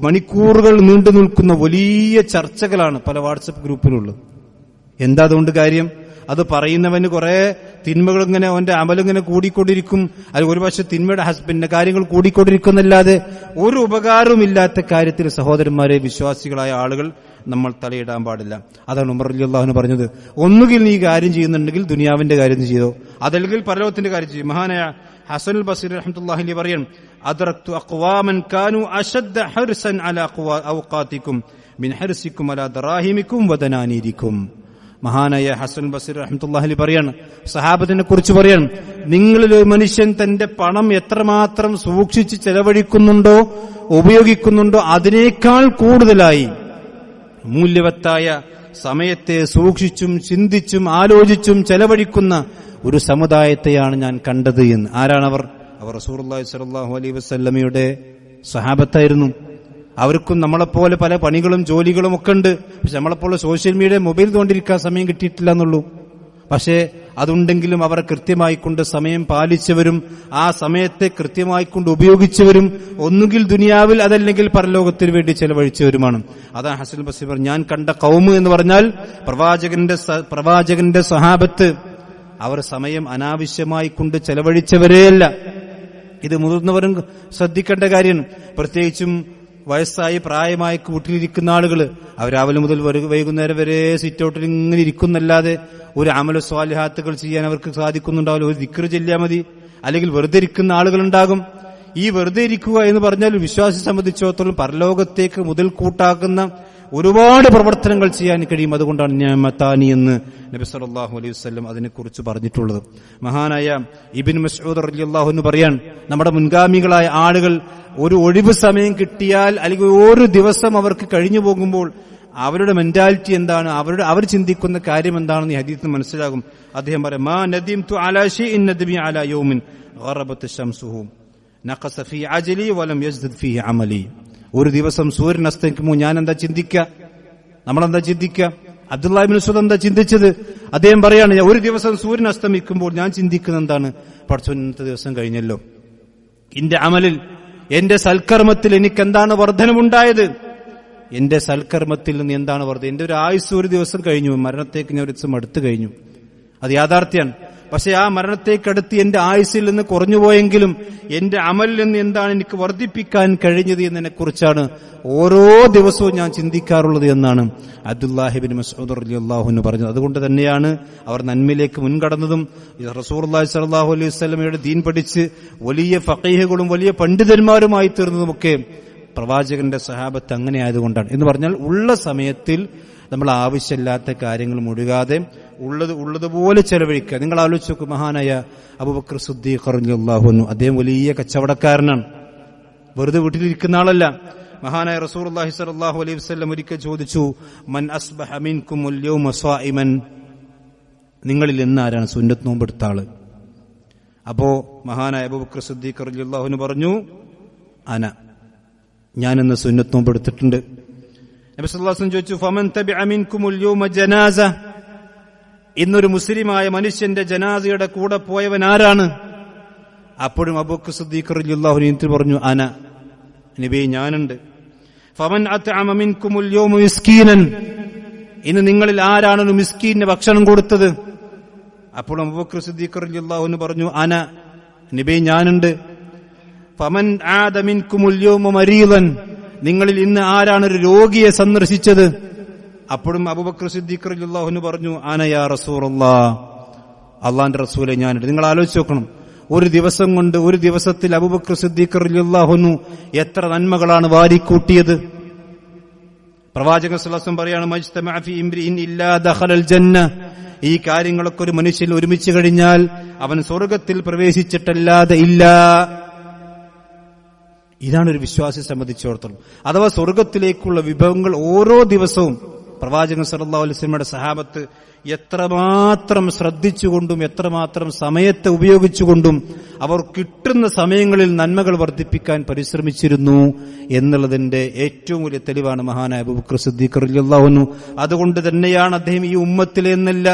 മണിക്കൂറുകൾ നീണ്ടു നിൽക്കുന്ന വലിയ ചർച്ചകളാണ് പല വാട്സപ്പ് ഗ്രൂപ്പിലുള്ളത്. എന്താ അതുകൊണ്ട് കാര്യം? അത് പറയുന്നവന് കുറെ തിന്മകൾ ഇങ്ങനെ അവന്റെ അമലിങ്ങനെ കൂടിക്കൊണ്ടിരിക്കും. അത് ഒരുപക്ഷെ തിന്മയുടെ ഹസ്ബൻഡിന്റെ കാര്യങ്ങൾ കൂടിക്കൊണ്ടിരിക്കുന്നല്ലാതെ ഒരു ഉപകാരവുമില്ലാത്ത കാര്യത്തിൽ സഹോദരന്മാരെ, വിശ്വാസികളായ ആളുകൾ നമ്മൾ തലയിടാൻ പാടില്ല. അതാണ് ഉമർ റളിയല്ലാഹു അൻഹു പറഞ്ഞത്, ഒന്നുകിൽ നീ കാര്യം ചെയ്യുന്നുണ്ടെങ്കിൽ ദുനിയാവിന്റെ കാര്യം ചെയ്തോ, അതല്ലെങ്കിൽ പരലോകത്തിന്റെ കാര്യം ചെയ്യും. മഹാനായ ഹസനുൽ ബസ്രി റഹ്മത്തുള്ളാഹി അലൈഹി പറയാണ്, അദ്റക്തു അഖ്വാമൻ കാനു അശദ്ദ ഹർസൻ അലാ ഔഖാതികും മിൻ ഹർസികും അലാ ദറാഹിമികും വദനാനീരികും. മഹാനായ ഹസൻ ബസ്രി റഹ്മത്തുള്ളാഹി അലൈഹി പറയാണ്, സഹാബത്തിനെ കുറിച്ച് പറയാണ്, നിങ്ങളിൽ ഒരു മനുഷ്യൻ തന്റെ പണം എത്രമാത്രം സൂക്ഷിച്ച് ചെലവഴിക്കുന്നുണ്ടോ, ഉപയോഗിക്കുന്നുണ്ടോ, അതിനേക്കാൾ കൂടുതലായി മൂല്യവത്തായ സമയത്തെ സൂക്ഷിച്ചും ചിന്തിച്ചും ആലോചിച്ചും ചെലവഴിക്കുന്ന ഒരു സമുദായത്തെയാണ് ഞാൻ കണ്ടത് എന്ന്. ആരാണവർ? അവർ റസൂലുള്ളാഹി സ്വല്ലല്ലാഹു അലൈഹി വസല്ലമയുടെ സ്വഹാബത്തായിരുന്നു. അവർക്കും നമ്മളെപ്പോലെ പല പണികളും ജോലികളും ഒക്കെ ഉണ്ട്. പക്ഷെ നമ്മളെപ്പോലെ സോഷ്യൽ മീഡിയ മൊബൈൽ തോണ്ടിരിക്കാൻ സമയം കിട്ടിയിട്ടില്ല എന്നുള്ളൂ. പക്ഷേ അതുണ്ടെങ്കിലും അവർ കൃത്യമായി കൊണ്ട് സമയം പാലിച്ചവരും ആ സമയത്തെ കൃത്യമായി കൊണ്ട് ഉപയോഗിച്ചവരും ഒന്നുകിൽ ദുനിയാവിൽ അതല്ലെങ്കിൽ പരലോകത്തിന് വേണ്ടി ചെലവഴിച്ചവരുമാണ്. അതാണ് ഹസൻ ബസ്രി പറഞ്ഞു, ഞാൻ കണ്ട ഖൗമ് എന്ന് പറഞ്ഞാൽ പ്രവാചകന്റെ സ്വഹാബത്ത്. അവർ സമയം അനാവശ്യമായി കൊണ്ട് ചെലവഴിച്ചവരെയല്ല. ഇത് മുതിർന്നവരും ശ്രദ്ധിക്കേണ്ട കാര്യമാണ്. പ്രത്യേകിച്ചും വയസ്സായി പ്രായമായി വീട്ടിലിരിക്കുന്ന ആളുകൾ അവർ രാവിലെ മുതൽ വൈകുന്നേരം വരെ സിറ്റൗട്ടിൽ ഇങ്ങനെ ഇരിക്കുന്നല്ലാതെ ഒരു അമല സ്വാലിഹാത്തുകൾ ചെയ്യാൻ അവർക്ക് സാധിക്കുന്നുണ്ടാവില്ല. ഒരു ദിക്ർ ചൊല്ലിയാൽ മതി, അല്ലെങ്കിൽ വെറുതെ ഇരിക്കുന്ന ആളുകളുണ്ടാകും. ഈ വെറുതെ ഇരിക്കുക എന്ന് പറഞ്ഞാൽ വിശ്വാസി സംബന്ധിച്ചിടത്തോളം പരലോകത്തേക്ക് മുതൽ കൂട്ടാക്കുന്ന ഒരുപാട് പ്രവർത്തനങ്ങൾ ചെയ്യാൻ കഴിയും. അതുകൊണ്ടാണ് നിഅമതാനി എന്ന് നബി സല്ലല്ലാഹു അലൈഹി വസല്ലം അതിനെക്കുറിച്ച് പറഞ്ഞിട്ടുള്ളത്. മഹാനായ ഇബ്നു മസ്ഊദ് റളിയല്ലാഹു അൻഹു പറയാൻ, നമ്മുടെ മുൻഗാമികളായ ആളുകൾ ഒരു ഒഴിവ് സമയം കിട്ടിയാൽ അല്ലെങ്കിൽ ഒരു ദിവസം അവർക്ക് കഴിഞ്ഞു പോകുമ്പോൾ അവരുടെ മെന്റാലിറ്റി എന്താണ്, അവർ ചിന്തിക്കുന്ന കാര്യം എന്താണെന്ന് ഈ ഹദീസിൽ മനസ്സിലാകും. അദ്ദേഹം പറയും, മാ നദിംതു അലാ ശൈഇൻ നദ്മി അലാ യൗമിൻ ഗറബത് ശംസുഹു നഖസ ഫീ അജലി വലം യസ്ദദ് ഫീഹി അമലി. ഒരു ദിവസം സൂര്യൻ അസ്തമിക്കുമ്പോൾ ഞാൻ എന്താ ചിന്തിക്കുക, നമ്മളെന്താ ചിന്തിക്കുക? അബ്ദുല്ലാഹി ഇബ്നു മസ്ഊദ് എന്താ ചിന്തിച്ചത്? അദ്ദേഹം പറയാണ്, ഒരു ദിവസം സൂര്യൻ അസ്തമിക്കുമ്പോൾ ഞാൻ ചിന്തിക്കുന്നത് എന്താണ്, പടച്ചോൻ ഇന്നത്തെ ദിവസം കഴിഞ്ഞല്ലോ, എന്റെ അമലിൽ എന്റെ സൽക്കർമ്മത്തിൽ എനിക്ക് എന്താണ് വർധനമുണ്ടായത്, എന്റെ സൽക്കർമ്മത്തിൽ നിന്ന് എന്താണ് വർധന, എന്റെ ഒരു ആയുസ് ഒരു ദിവസം കഴിഞ്ഞു, മരണത്തേക്ക് ഞാൻ ഒരു ദിവസം അടുത്ത് കഴിഞ്ഞു, അത് യാഥാർത്ഥ്യമാണ്. പക്ഷെ ആ മരണത്തേക്കടുത്ത് എന്റെ ആയുസ്സിൽ നിന്ന് കുറഞ്ഞുപോയെങ്കിലും എന്റെ അമലിൽ നിന്ന് എന്താണ് എനിക്ക് വർദ്ധിപ്പിക്കാൻ കഴിഞ്ഞത് എന്നതിനെ കുറിച്ചാണ് ഓരോ ദിവസവും ഞാൻ ചിന്തിക്കാറുള്ളത് എന്നാണ് അബ്ദുല്ലാഹി ഇബ്നു മസ്ഊദ് റളിയല്ലാഹു അൻഹു പറഞ്ഞത്. അതുകൊണ്ട് തന്നെയാണ് അവർ നന്മയിലേക്ക് മുൻകടന്നതും റസൂലുള്ളാഹി സ്വല്ലല്ലാഹു അലൈഹി വസല്ലമയുടെ ദീൻ പഠിച്ച് വലിയ ഫഖീഹുകളും വലിയ പണ്ഡിതന്മാരുമായി തീർന്നതുമൊക്കെ പ്രവാചകന്റെ സഹാബത്ത് അങ്ങനെ ആയതുകൊണ്ടാണ്. എന്ന് പറഞ്ഞാൽ ഉള്ള സമയത്തിൽ നമ്മൾ ആവശ്യമില്ലാത്ത കാര്യങ്ങൾ മുഴുകാതെ ഉള്ളതുപോലെ ചെലവഴിക്കുക. നിങ്ങൾ ആലോചിച്ച് നോക്കൂ, മഹാനായ അബൂബക്കർ സിദ്ദീഖ് റളിയല്ലാഹു അൻഹു, അദ്ദേഹം വലിയ കച്ചവടക്കാരനാണ്, വെറുതെ വീട്ടിലിരിക്കുന്ന ആളല്ല. മഹാനായ റസൂലുള്ളാഹി സ്വല്ലല്ലാഹു അലൈഹി വസല്ലം ഒരിക്കൽ ചോദിച്ചു, മൻ അസ്ബഹ മിൻകുമുൽ യൗമ സ്വായിമൻ, നിങ്ങളിൽ എന്നാരാണ് സുന്നത്ത് നോമ്പെടുത്ത ആള്? അപ്പോ മഹാനായ അബൂബക്കർ സിദ്ദീഖ് റളിയല്ലാഹു അൻഹു പറഞ്ഞു, ഞാനിന്ന് സുന്നത്ത് നോമ്പെടുത്തിട്ടുണ്ട്. നബി സല്ലല്ലാഹു അലൈഹി വസല്ലം ചോദിച്ചു, ഫമൻ തബിഅ മിൻകുമുൽ യൗമ ജനാസ, ഇന്നൊരു മുസ്ലിമായ മനുഷ്യന്റെ ജനാസയുടെ കൂടെ പോയവൻ ആരാണ്? അപ്പോഴും അബൂബക്കർ സിദ്ദീഖ് റളിയല്ലാഹു അൻഹു പറഞ്ഞു, നബി ഞാനുണ്ട്. ഫമൻ അത്അമ മിൻകുമുൽ യൗമ മിസ്കീനൻ, ഇന്ന് നിങ്ങളിൽ ആരാണ് ഒരു മിസ്കീന് ഭക്ഷണം കൊടുത്തത്? അപ്പോൾ അബൂബക്കർ സിദ്ദീഖ് റളിയല്ലാഹു അൻഹു പറഞ്ഞു, നബി ഞാനുണ്ട്. ഫമൻ ആദ മിൻകുമുൽ യൗമ മരീദൻ, നിങ്ങളിൽ ഇന്ന് ആരാണ് ഒരു രോഗിയെ സന്ദർശിച്ചത്? അപ്പോഴും അബൂബക്കർ സിദ്ദീഖ് റളിയല്ലാഹു അൻഹു പറഞ്ഞു, യാ റസൂലല്ലാഹ്, അല്ലാഹുവിന്റെ റസൂലെ ഞാനുണ്ട്. നിങ്ങൾ ആലോചിച്ച് നോക്കണം, ഒരു ദിവസം കൊണ്ട്, ഒരു ദിവസത്തിൽ അബൂബക്കർ സിദ്ദീഖ് റളിയല്ലാഹു അൻഹു എത്ര നന്മകളാണ് വാരിക്കൂട്ടിയത്. പ്രവാചകൻ സ്വല്ലല്ലാഹു അലൈഹി വസല്ലം പറയാണ്, മജ്തമഅ ഫീ ഇംരിഇൻ ഇല്ലാ ദഖലൽ ജന്ന, ഈ കാര്യങ്ങളൊക്കെ ഒരു മനുഷ്യൻ ഒരുമിച്ച് കഴിഞ്ഞാൽ അവൻ സ്വർഗ്ഗത്തിൽ പ്രവേശിച്ചിട്ടല്ലാതെ ഇല്ല. ഇതാണ് ഒരു വിശ്വാസിയെ സംബന്ധിച്ചിടത്തോളം. അഥവാ സ്വർഗത്തിലേക്കുള്ള വിഭവങ്ങൾ ഓരോ ദിവസവും പ്രവാചകൻ സല്ലല്ലാഹു അലൈഹി വസല്ലമയുടെ സഹാബത്ത് എത്രമാത്രം ശ്രദ്ധിച്ചുകൊണ്ടും എത്രമാത്രം സമയത്തെ ഉപയോഗിച്ചുകൊണ്ടും അവർ കിട്ടുന്ന സമയങ്ങളിൽ നന്മകൾ വർദ്ധിപ്പിക്കാൻ പരിശ്രമിച്ചിരുന്നു എന്നുള്ളതിന്റെ ഏറ്റവും വലിയ തെളിവാണ് മഹാനായ അബൂബക്കർ സിദ്ദീഖ് റളിയല്ലാഹു അൻഹു. അതുകൊണ്ട് തന്നെയാണ് അദ്ദേഹം ഈ ഉമ്മത്തിലെ എന്നല്ല,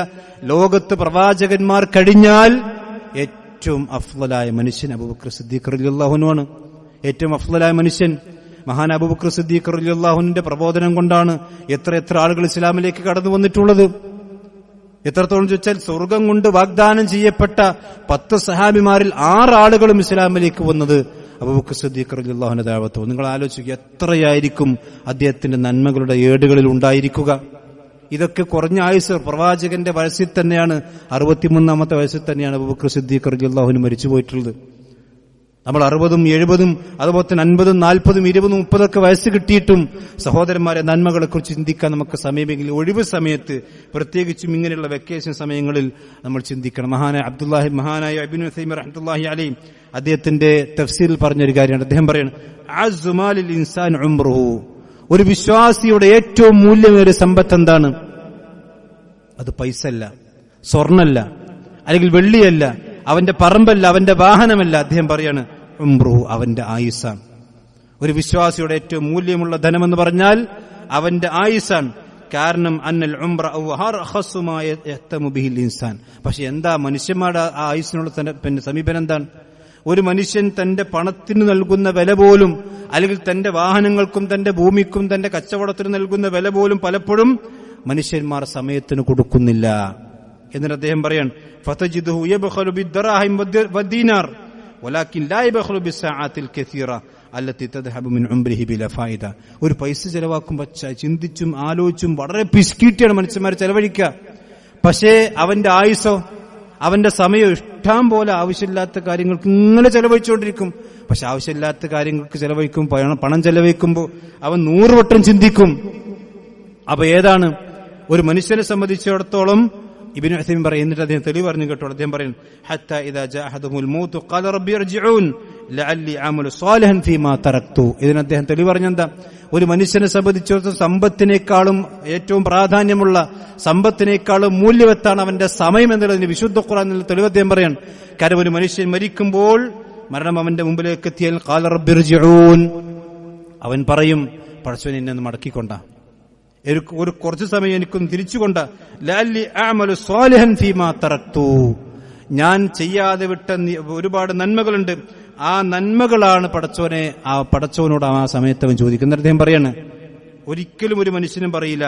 ലോകത്ത് പ്രവാചകന്മാർ കഴിഞ്ഞാൽ ഏറ്റവും അഫ്ളലായ മനുഷ്യൻ അബൂബക്കർ സിദ്ദീഖ് റളിയല്ലാഹു അൻഹു ആണ്. ഏറ്റവും അഫ്ളലായ മനുഷ്യൻ മഹാൻ അബൂബക്കർ സിദ്ദീഖ് റളിയല്ലാഹു അൻഹുവിന്റെ പ്രബോധനം കൊണ്ടാണ് എത്ര ആളുകൾ ഇസ്ലാമിലേക്ക് കടന്നു വന്നിട്ടുള്ളത്. എത്രത്തോളം ചോദിച്ചാൽ സ്വർഗം കൊണ്ട് വാഗ്ദാനം ചെയ്യപ്പെട്ട 10 സഹാബിമാരിൽ 6 ആളുകളും ഇസ്ലാമിലേക്ക് വന്നത് അബൂബക്കർ സിദ്ദീഖ് റളിയല്ലാഹു അൻഹു ദഅവത്തോ. നിങ്ങൾ ആലോചിക്കുക, എത്രയായിരിക്കും അദ്ദേഹത്തിന്റെ നന്മകളുടെ ഏടുകളിൽ ഉണ്ടായിരിക്കുക. ഇതൊക്കെ കുറഞ്ഞ ആയുസ് പ്രവാചകന്റെ വയസ്സിൽ തന്നെയാണ്, 63ാമത്തെ വയസ്സിൽ തന്നെയാണ് അബൂബക്കർ സിദ്ദീഖ് റളിയല്ലാഹു അൻഹു മരിച്ചു പോയിട്ടുള്ളത്. നമ്മൾ 60ഉം 70ഉം അതുപോലെ തന്നെ 50ഉം 40ഉം 20ഉം 30ഒക്കെ വയസ്സ് കിട്ടിയിട്ടും സഹോദരന്മാരെ നന്മകളെക്കുറിച്ച് ചിന്തിക്കാൻ നമുക്ക് സമയമെങ്കിൽ ഒഴിവ് സമയത്ത്, പ്രത്യേകിച്ചും ഇങ്ങനെയുള്ള വെക്കേഷൻ സമയങ്ങളിൽ നമ്മൾ ചിന്തിക്കണം. മഹാനായ ഇബ്നു ഉസൈമീൻ റഹ്മത്തുള്ളാഹി അലൈഹി അദ്ദേഹത്തിന്റെ തഫ്സീറിൽ പറഞ്ഞൊരു കാര്യമാണ്. അദ്ദേഹം പറയുന്നത്, അഅ്സു മാലിൽ ഇൻസാൻ ഉംറുഹു, ഒരു വിശ്വാസിയുടെ ഏറ്റവും മൂല്യമേറിയ സമ്പത്ത് എന്താണ്? അത് പൈസ അല്ല, സ്വർണ്ണല്ല, അല്ലെങ്കിൽ വെള്ളിയല്ല, അവന്റെ പറമ്പല്ല, അവന്റെ വാഹനമല്ല. അദ്ദേഹം പറയാണ് ഉംറുഹു, അവന്റെ ആയുസ്സാണ്. ഒരു വിശ്വാസിയുടെ ഏറ്റവും മൂല്യമുള്ള ധനമെന്ന് പറഞ്ഞാൽ അവന്റെ ആയുസ്സാണ്. കാരണം അന്നൽ ഉംറ അഖസ്സുമായ യഹ്തമു ബിഹിൽ ഇൻസാൻ. പക്ഷെ എന്താ മനുഷ്യന്മാരുടെ ആ ആയുസ്സിനുള്ള സമീപനം എന്താണ്? ഒരു മനുഷ്യൻ തന്റെ പണത്തിന് നൽകുന്ന വില പോലും, അല്ലെങ്കിൽ തന്റെ വാഹനങ്ങൾക്കും തന്റെ ഭൂമിക്കും തന്റെ കച്ചവടത്തിന് നൽകുന്ന വില പോലും പലപ്പോഴും മനുഷ്യന്മാർ സമയത്തിന് കൊടുക്കുന്നില്ല. എന്നിട്ട് അദ്ദേഹം പറയാൻ, ഫതജിദുഹു യബ്ഖലു ബിദ്ദറാഹിം വദ്ദീനാർ വലാകിൻ ലാ യബ്ഖലു ബിസ്സആത്തിൽ കസീറ അല്ലത്തി തദ്ഹബു മിൻ ഉംരിഹി ബിലാ ഫായിദ. ഒരു പൈസ ചെലവാക്കുമ്പോൾ ചിന്തിച്ചും ആലോചിച്ചും വളരെ പിസ്കിറ്റിയാണ് മനുഷ്യന്മാർ ചെലവഴിക്കുക. പക്ഷേ അവന്റെ ആയുസോ, അവന്റെ സമയം ഇഷ്ടം പോലെ ആവശ്യമില്ലാത്ത കാര്യങ്ങൾക്ക് ഇങ്ങനെ ചെലവഴിച്ചുകൊണ്ടിരിക്കും. പക്ഷെ ആവശ്യമില്ലാത്ത കാര്യങ്ങൾക്ക് ചെലവഴിക്കും, പണം ചെലവഴിക്കുമ്പോൾ അവൻ 100 വട്ടം ചിന്തിക്കും. അപ്പൊ ഏതാണ് ഒരു മനുഷ്യനെ സംബന്ധിച്ചിടത്തോളം? ഇബ്നു ഉസൈമീൻ പറയും, എന്നിട്ട് അദ്ദേഹം തെളിവ് പറഞ്ഞു കേട്ടോ. അദ്ദേഹം പറയും, ഹത്താ ഇദാ ജാഅ അഹദുഹുൽ മൗത്ത് ഖാല റബ്ബി ഇർജിഊൻ ലഅല്ലി അഅമലു സ്വാലിഹൻ ഫീമാ തറക്തു. ഇതിന് അദ്ദേഹം തെളിവ് പറഞ്ഞെന്താ? ഒരു മനുഷ്യനെ സംബന്ധിച്ചിടത്തോളം സമ്പത്തിനേക്കാളും ഏറ്റവും പ്രാധാന്യമുള്ള, സമ്പത്തിനേക്കാളും മൂല്യവത്താണ് അവന്റെ സമയം എന്നുള്ളതിന് വിശുദ്ധ ഖുർആനിൽ തെളിവ് അദ്ദേഹം പറയാൻ. കാരണം ഒരു മനുഷ്യൻ മരിക്കുമ്പോൾ, മരണം അവന്റെ മുമ്പിലേക്ക് എത്തിയാൽ ഖാല റബ്ബി ഇർജിഊൻ, അവൻ പറയും, പടച്ചവനെ എന്നെ ഒന്ന് മടക്കിക്കൊണ്ട, ഒരു കുറച്ചു സമയം എനിക്കൊന്ന് തിരിച്ചുകൊണ്ട, ലഅല്ലി അഅമലു സ്വാലിഹൻ ഫീമാ തറക്തു, ഞാൻ ചെയ്യാതെ വിട്ട ഒരുപാട് നന്മകളുണ്ട്, ആ നന്മകളാണ് പടച്ചോനെ, ആ പടച്ചോനോട് ആ സമയത്ത് അവൻ ചോദിക്കുന്നത്. അദ്ദേഹം പറയാണ്, ഒരിക്കലും ഒരു മനുഷ്യനും പറയില്ല,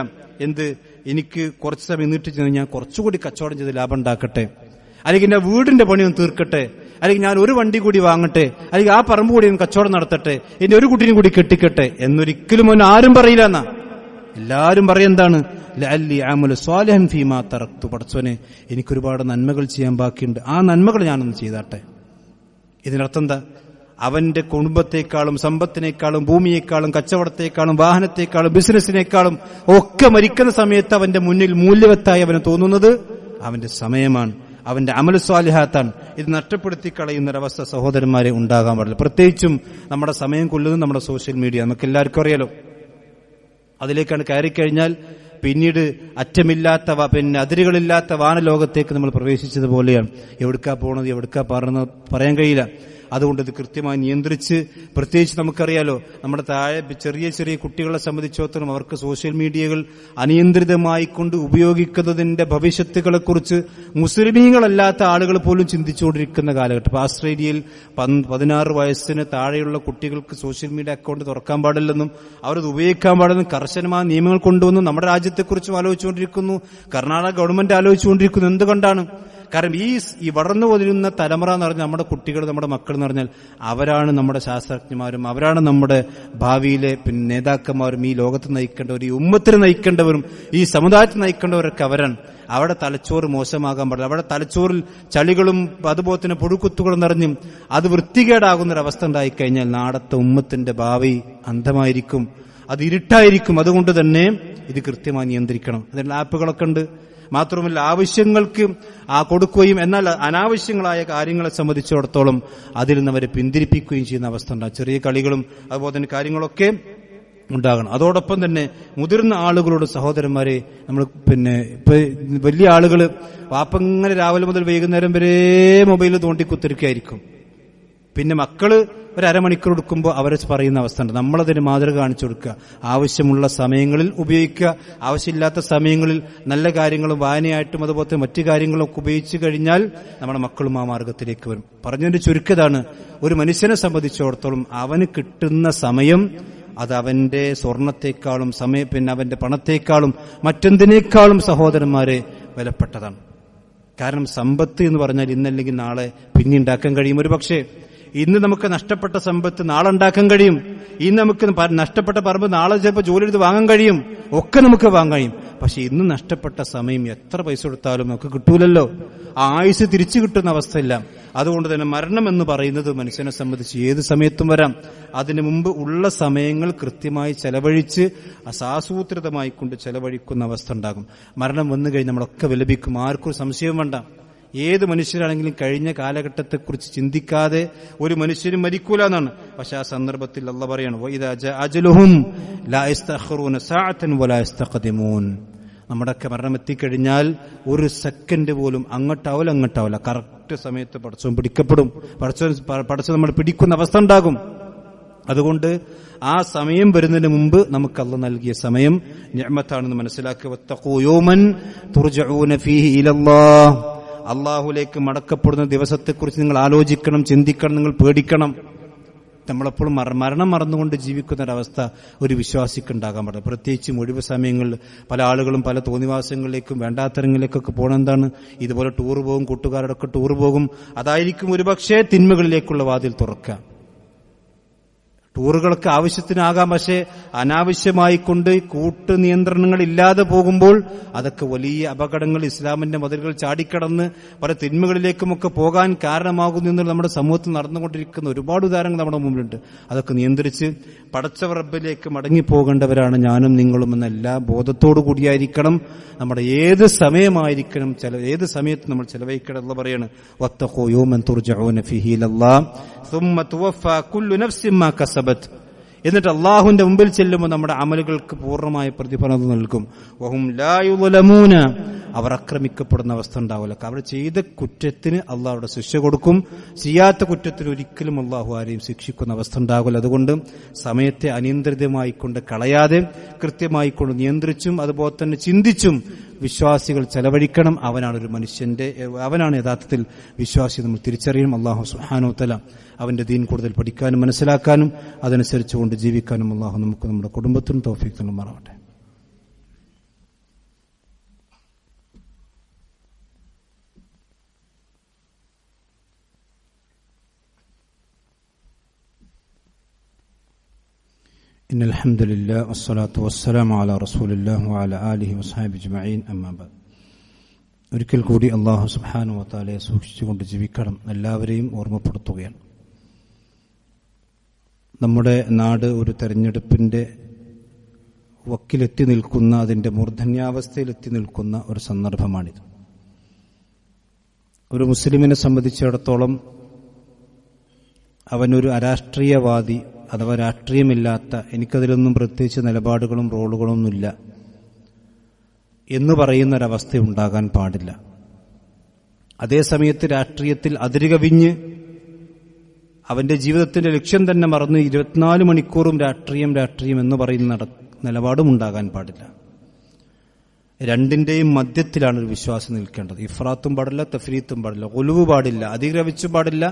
എന്ത് എനിക്ക് കുറച്ച് സമയം നീട്ടിച്ച് ഞാൻ കുറച്ചുകൂടി കച്ചവടം ചെയ്ത് ലാഭം ഉണ്ടാക്കട്ടെ, അല്ലെങ്കിൽ എന്റെ വീടിന്റെ പണിയൊന്ന് തീർക്കട്ടെ, അല്ലെങ്കിൽ ഞാൻ ഒരു വണ്ടി കൂടി വാങ്ങട്ടെ, അല്ലെങ്കിൽ ആ പറമ്പ് കൂടി കച്ചവടം നടത്തട്ടെ, എന്റെ ഒരു കുട്ടീനെ കൂടി കെട്ടിക്കട്ടെ എന്നൊരിക്കലും അവൻ ആരും പറയില്ല. എന്നാ എല്ലാരും പറയുന്നതാണ്, ലഅല്ലി അഅമലു സ്വാലിഹൻ ഫീമാ തറക്തു, പടച്ചോനെ എനിക്കൊരുപാട് നന്മകൾ ചെയ്യാൻ ബാക്കിയുണ്ട്, ആ നന്മകൾ ഞാനൊന്ന് ചെയ്താട്ടെ. ഇതിനർത്ഥം എന്താ? അവന്റെ കുടുംബത്തെക്കാളും സമ്പത്തിനേക്കാളും ഭൂമിയേക്കാളും കച്ചവടത്തെക്കാളും വാഹനത്തെക്കാളും ബിസിനസിനേക്കാളും ഒക്കെ മരിക്കുന്ന സമയത്ത് അവന്റെ മുന്നിൽ മൂല്യവത്തായി അവന് തോന്നുന്നത് അവന്റെ സമയമാണ്, അവന്റെ അമലു സ്വാലിഹാത്താണ്. ഇത് നഷ്ടപ്പെടുത്തി കളയുന്നൊരവസ്ഥ സഹോദരന്മാരെ ഉണ്ടാകാൻ പാടില്ല. പ്രത്യേകിച്ചും നമ്മുടെ സമയം കൊല്ലുന്നത് നമ്മുടെ സോഷ്യൽ മീഡിയ. നമുക്ക് എല്ലാവർക്കും അറിയാലോ, അതിലേക്കാണ് കയറിക്കഴിഞ്ഞാൽ പിന്നീട് അറ്റമില്ലാത്ത അതിരുകളില്ലാത്ത വാനലോകത്തേക്ക് നമ്മൾ പ്രവേശിച്ചതുപോലെയാണ്. എവിടുക്കാ പോണത്, എവിടുക്കാ പറയുന്നത് പറയാൻ കഴിയില്ല. അതുകൊണ്ട് ഇത് കൃത്യമായി നിയന്ത്രിച്ച്, പ്രത്യേകിച്ച് നമുക്കറിയാലോ, നമ്മുടെ താഴെ ചെറിയ ചെറിയ കുട്ടികളെ സംബന്ധിച്ചിടത്തോളം അവർക്ക് സോഷ്യൽ മീഡിയകൾ അനിയന്ത്രിതമായി കൊണ്ട് ഉപയോഗിക്കുന്നതിന്റെ ഭവിഷ്യത്തുകളെക്കുറിച്ച് മുസ്ലിമീങ്ങളല്ലാത്ത ആളുകൾ പോലും ചിന്തിച്ചുകൊണ്ടിരിക്കുന്ന കാലഘട്ടം. ഇപ്പൊ ആസ്ട്രേലിയയിൽ 16 വയസ്സിന് താഴെയുള്ള കുട്ടികൾക്ക് സോഷ്യൽ മീഡിയ അക്കൗണ്ട് തുറക്കാൻ പാടില്ലെന്നും അവരത് ഉപയോഗിക്കാൻ പാടില്ലെന്നും കർശനമായ നിയമങ്ങൾ കൊണ്ടുവന്നു. നമ്മുടെ രാജ്യത്തെക്കുറിച്ചും ആലോചിച്ചുകൊണ്ടിരിക്കുന്നു, കർണാടക ഗവൺമെന്റ് ആലോചിച്ചുകൊണ്ടിരിക്കുന്നു. എന്തുകൊണ്ടാണ്? കാരണം ഈ വളർന്നു വരുന്ന തലമുറ എന്ന് പറഞ്ഞാൽ നമ്മുടെ കുട്ടികൾ, നമ്മുടെ മക്കൾ എന്ന് പറഞ്ഞാൽ അവരാണ് നമ്മുടെ ശാസ്ത്രജ്ഞന്മാരും, അവരാണ് നമ്മുടെ ഭാവിയിലെ നേതാക്കന്മാരും, ഈ ലോകത്ത് നയിക്കേണ്ടവരും, ഈ ഉമ്മത്തിനെ നയിക്കേണ്ടവരും, ഈ സമുദായത്തെ നയിക്കേണ്ടവരൊക്കെ അവരാണ്. അവിടെ തലച്ചോറ് മോശമാകാൻ പാടില്ല. അവിടെ തലച്ചോറിൽ ചളികളും അതുപോലെ തന്നെ പുഴുക്കുത്തുകളും നിറഞ്ഞും അത് വൃത്തികേടാകുന്നൊരവസ്ഥ ഉണ്ടായിക്കഴിഞ്ഞാൽ നാടത്തെ ഉമ്മത്തിന്റെ ഭാവി അന്ധമായിരിക്കും, അത് ഇരുട്ടായിരിക്കും. അതുകൊണ്ട് തന്നെ ഇത് കൃത്യമായി നിയന്ത്രിക്കണം. അതിനുള്ള ആപ്പുകളൊക്കെ ഉണ്ട്. മാത്രമല്ല ആവശ്യങ്ങൾക്ക് കൊടുക്കുകയും എന്നാൽ അനാവശ്യങ്ങളായ കാര്യങ്ങളെ സംബന്ധിച്ചിടത്തോളം അതിൽ നിന്ന് അവരെ പിന്തിരിപ്പിക്കുകയും ചെയ്യുന്ന അവസ്ഥ ഉണ്ടാകും. ചെറിയ കളികളും അതുപോലെ തന്നെ കാര്യങ്ങളൊക്കെ ഉണ്ടാകണം. അതോടൊപ്പം തന്നെ മുതിർന്ന ആളുകളോട് സഹോദരന്മാരെ, നമ്മൾ ഇപ്പൊ വലിയ ആളുകൾ വാപ്പങ്ങനെ രാവിലെ മുതൽ വൈകുന്നേരം വരെ മൊബൈൽ തോണ്ടിക്കുത്തിരിക്കുകയായിരിക്കും. പിന്നെ മക്കള് ഒരു അരമണിക്കൂർ എടുക്കുമ്പോൾ അവരെ പറയുന്ന അവസ്ഥ ഉണ്ട്. നമ്മളതിന് മാതൃക കാണിച്ചു കൊടുക്കുക. ആവശ്യമുള്ള സമയങ്ങളിൽ ഉപയോഗിക്കുക, ആവശ്യമില്ലാത്ത സമയങ്ങളിൽ നല്ല കാര്യങ്ങളും വായനയായിട്ടും അതുപോലെ മറ്റു കാര്യങ്ങളൊക്കെ ഉപയോഗിച്ചു കഴിഞ്ഞാൽ നമ്മുടെ മക്കളും ആ മാർഗത്തിലേക്ക് വരും. പറഞ്ഞതിന്റെ ചുരുക്കതാണ്, ഒരു മനുഷ്യനെ സംബന്ധിച്ചിടത്തോളം അവന് കിട്ടുന്ന സമയം അത് അവന്റെ സ്വർണത്തെക്കാളും അവന്റെ പണത്തെക്കാളും മറ്റെന്തിനേക്കാളും സഹോദരന്മാരെ വിലപ്പെട്ടതാണ്. കാരണം സമ്പത്ത് എന്ന് പറഞ്ഞാൽ ഇന്നല്ലെങ്കിൽ നാളെ പിന്നെ ഉണ്ടാക്കാൻ കഴിയും. ഒരു പക്ഷേ ഇന്ന് നമുക്ക് നഷ്ടപ്പെട്ട സമ്പത്ത് നാളെ ഉണ്ടാക്കാൻ കഴിയും. ഇന്ന് നമുക്ക് നഷ്ടപ്പെട്ട പറമ്പ് നാളെ ചിലപ്പോൾ ജോലി എടുത്ത് വാങ്ങാൻ കഴിയും. ഒക്കെ നമുക്ക് വാങ്ങാൻ കഴിയും. പക്ഷെ ഇന്ന് നഷ്ടപ്പെട്ട സമയം എത്ര പൈസ കൊടുത്താലും നമുക്ക് കിട്ടൂലല്ലോ. ആ ആയുസ് തിരിച്ചു കിട്ടുന്ന അവസ്ഥയില്ല. അതുകൊണ്ട് തന്നെ മരണം എന്ന് പറയുന്നത് മനുഷ്യനെ സംബന്ധിച്ച് ഏത് സമയത്തും വരാം. അതിനു മുമ്പ് ഉള്ള സമയങ്ങൾ കൃത്യമായി ചെലവഴിച്ച് അസാസൂത്രിതമായി കൊണ്ട് ചെലവഴിക്കുന്ന അവസ്ഥ ഉണ്ടാകും. മരണം വന്നു കഴിഞ്ഞ് നമ്മളൊക്കെ വിലപിക്കും. ആർക്കും സംശയം വേണ്ട. ഏത് മനുഷ്യരാണെങ്കിലും കഴിഞ്ഞ കാലഘട്ടത്തെക്കുറിച്ച് ചിന്തിക്കാതെ ഒരു മനുഷ്യരും മരിക്കൂല എന്നാണ്. പക്ഷെ ആ സന്ദർഭത്തിൽ അല്ലാഹു പറയാണ്, വഇദാ ജാഅ അജലുഹും ലാ യസ്തഖിറൂന സഅതൻ വലാ യസ്തഖദിമൂൻ. നമ്മുടെയൊക്കെ മരണം എത്തിക്കഴിഞ്ഞാൽ ഒരു സെക്കൻഡ് പോലും അങ്ങോട്ടാവില്ല. കറക്റ്റ് സമയത്ത് പടച്ചവൻ പിടിക്കപ്പെടും. പടച്ചവൻ നമ്മൾ പിടിക്കുന്ന അവസ്ഥ ഉണ്ടാകും. അതുകൊണ്ട് ആ സമയം വരുന്നതിന് മുമ്പ് നമുക്ക് അല്ലാഹു നൽകിയ സമയം നിഅമത്താണെന്ന് മനസ്സിലാക്കുക. വത്തഖൂ യൗമൻ തുർജഊന ഫീഹി ഇലല്ലാഹ്. അള്ളാഹുലേക്ക് മടക്കപ്പെടുന്ന ദിവസത്തെക്കുറിച്ച് നിങ്ങൾ ആലോചിക്കണം, ചിന്തിക്കണം, നിങ്ങൾ പേടിക്കണം. നമ്മളെപ്പോഴും മരണം മറന്നുകൊണ്ട് ജീവിക്കുന്ന ഒരവസ്ഥ ഒരു വിശ്വാസിക്ക് ഉണ്ടാകാൻ പാടില്ല. പ്രത്യേകിച്ചും ഒഴിവ് സമയങ്ങളിൽ പല ആളുകളും പല തോന്നിവാസങ്ങളിലേക്കും വേണ്ടാത്തരങ്ങളിലേക്കൊക്കെ പോകണം. എന്താണ്? ഇതുപോലെ ടൂർ പോകും, കൂട്ടുകാരോടൊക്കെ ടൂർ പോകും. അതായിരിക്കും ഒരുപക്ഷെ തിന്മകളിലേക്കുള്ള വാതിൽ തുറക്കുക. ടൂറുകളൊക്കെ ആവശ്യത്തിനാകാം. പക്ഷേ അനാവശ്യമായിക്കൊണ്ട് കൂട്ടുനിയന്ത്രണങ്ങൾ ഇല്ലാതെ പോകുമ്പോൾ അതൊക്കെ വലിയ അപകടങ്ങൾ, ഇസ്ലാമിന്റെ മതിലുകൾ ചാടിക്കടന്ന് പല തിന്മകളിലേക്കുമൊക്കെ പോകാൻ കാരണമാകുന്നു എന്നുള്ള നമ്മുടെ സമൂഹത്തിൽ നടന്നുകൊണ്ടിരിക്കുന്ന ഒരുപാട് ഉദാഹരണങ്ങൾ നമ്മുടെ മുമ്പിലുണ്ട്. അതൊക്കെ നിയന്ത്രിച്ച് പടച്ച റബ്ബിലേക്ക് മടങ്ങിപ്പോകേണ്ടവരാണ് ഞാനും നിങ്ങളും എന്ന എല്ലാ ബോധത്തോടു കൂടിയായിരിക്കണം നമ്മുടെ ഏത് സമയമായിരിക്കണം, ഏത് സമയത്ത് നമ്മൾ ചെലവഴിക്കണം എന്ന് പറയാണ്. വത്തഖൂ യൗമൻ തുർജഊന ഫീഹി ഇലല്ലാഹ് സുമ്മ തുവഫാ കുല്ലു നഫ്സിൻ മാ കസബത്. എന്നിട്ട് അള്ളാഹുവിന്റെ മുമ്പിൽ ചെല്ലുമ്പോൾ നമ്മുടെ അമലുകൾക്ക് പൂർണ്ണമായ പ്രതിഫലം നൽകും. വഹും ലാ യുളമൂന. അവർ ആക്രമിക്കപ്പെടുന്ന അവസ്ഥ ഉണ്ടാവില്ല. അവർ ചെയ്ത കുറ്റത്തിന് അള്ളാഹു അവിടെ ശിക്ഷ കൊടുക്കും. ചെയ്യാത്ത കുറ്റത്തിന് ഒരിക്കലും അള്ളാഹു ആരെയും ശിക്ഷിക്കുന്ന അവസ്ഥ ഉണ്ടാവില്ല. അതുകൊണ്ട് സമയത്തെ അനിയന്ത്രിതമായിക്കൊണ്ട് കളയാതെ കൃത്യമായിക്കൊണ്ട് നിയന്ത്രിച്ചും അതുപോലെ തന്നെ ചിന്തിച്ചും വിശ്വാസികൾ ചെലവഴിക്കണം. അവനാണ് യഥാർത്ഥത്തിൽ വിശ്വാസി. നമ്മൾ തിരിച്ചറിയണം. അല്ലാഹു സുബ്ഹാനഹു വ തആല അവന്റെ ദീൻ കൂടുതൽ പഠിക്കാനും മനസ്സിലാക്കാനും അതനുസരിച്ചുകൊണ്ട് ജീവിക്കാനും അല്ലാഹു നമുക്ക് നമ്മുടെ കുടുംബത്തിനും തൗഫീഖ് നൽകുമാറാവട്ടെ. ഇന്നൽ ഹംദുലില്ലാഹി വസ്സലാത്തു വസ്സലാമു അലാ റസൂലില്ലാഹി വഅലാ ആലിഹി വസ്ഹബിഹി അജ്മഈൻ. അമ്മാ ബഅദ്. ഒരിക്കൽ കൂടി അല്ലാഹു സുബ്ഹാനഹു വ തആലയെ സൂക്ഷിച്ചുകൊണ്ട് ജീവിക്കണം എല്ലാവരെയും ഓർമ്മപ്പെടുത്തുകയാണ്. നമ്മുടെ നാട് ഒരു തെരഞ്ഞെടുപ്പിന്റെ വക്കിലെത്തി നിൽക്കുന്ന, അതിന്റെ മൂർധന്യാവസ്ഥയിലെത്തി നിൽക്കുന്ന ഒരു സന്ദർഭമാണിത്. ഒരു മുസ്ലിമിനെ സംബന്ധിച്ചിടത്തോളം അവനൊരു അരാഷ്ട്രീയവാദി അഥവാ രാഷ്ട്രീയമില്ലാത്ത, എനിക്കതിലൊന്നും പ്രത്യേകിച്ച് നിലപാടുകളും റോളുകളൊന്നുമില്ല എന്ന് പറയുന്നൊരവസ്ഥ ഉണ്ടാകാൻ പാടില്ല. അതേസമയത്ത് രാഷ്ട്രീയത്തിൽ അതിരുകവിഞ്ഞ് അവന്റെ ജീവിതത്തിന്റെ ലക്ഷ്യം തന്നെ മറന്ന് 24 മണിക്കൂറും രാഷ്ട്രീയം എന്ന് പറയുന്ന നിലപാടും ഉണ്ടാകാൻ പാടില്ല. രണ്ടിന്റെയും മധ്യത്തിലാണ് ഒരു വിശ്വാസം നിൽക്കേണ്ടത്. ഇഫ്രാത്തും പാടില്ല, തഫ്രീത്തും പാടില്ല, ഗുലുവ് പാടില്ല, അതിക്രമിച്ചും പാടില്ല,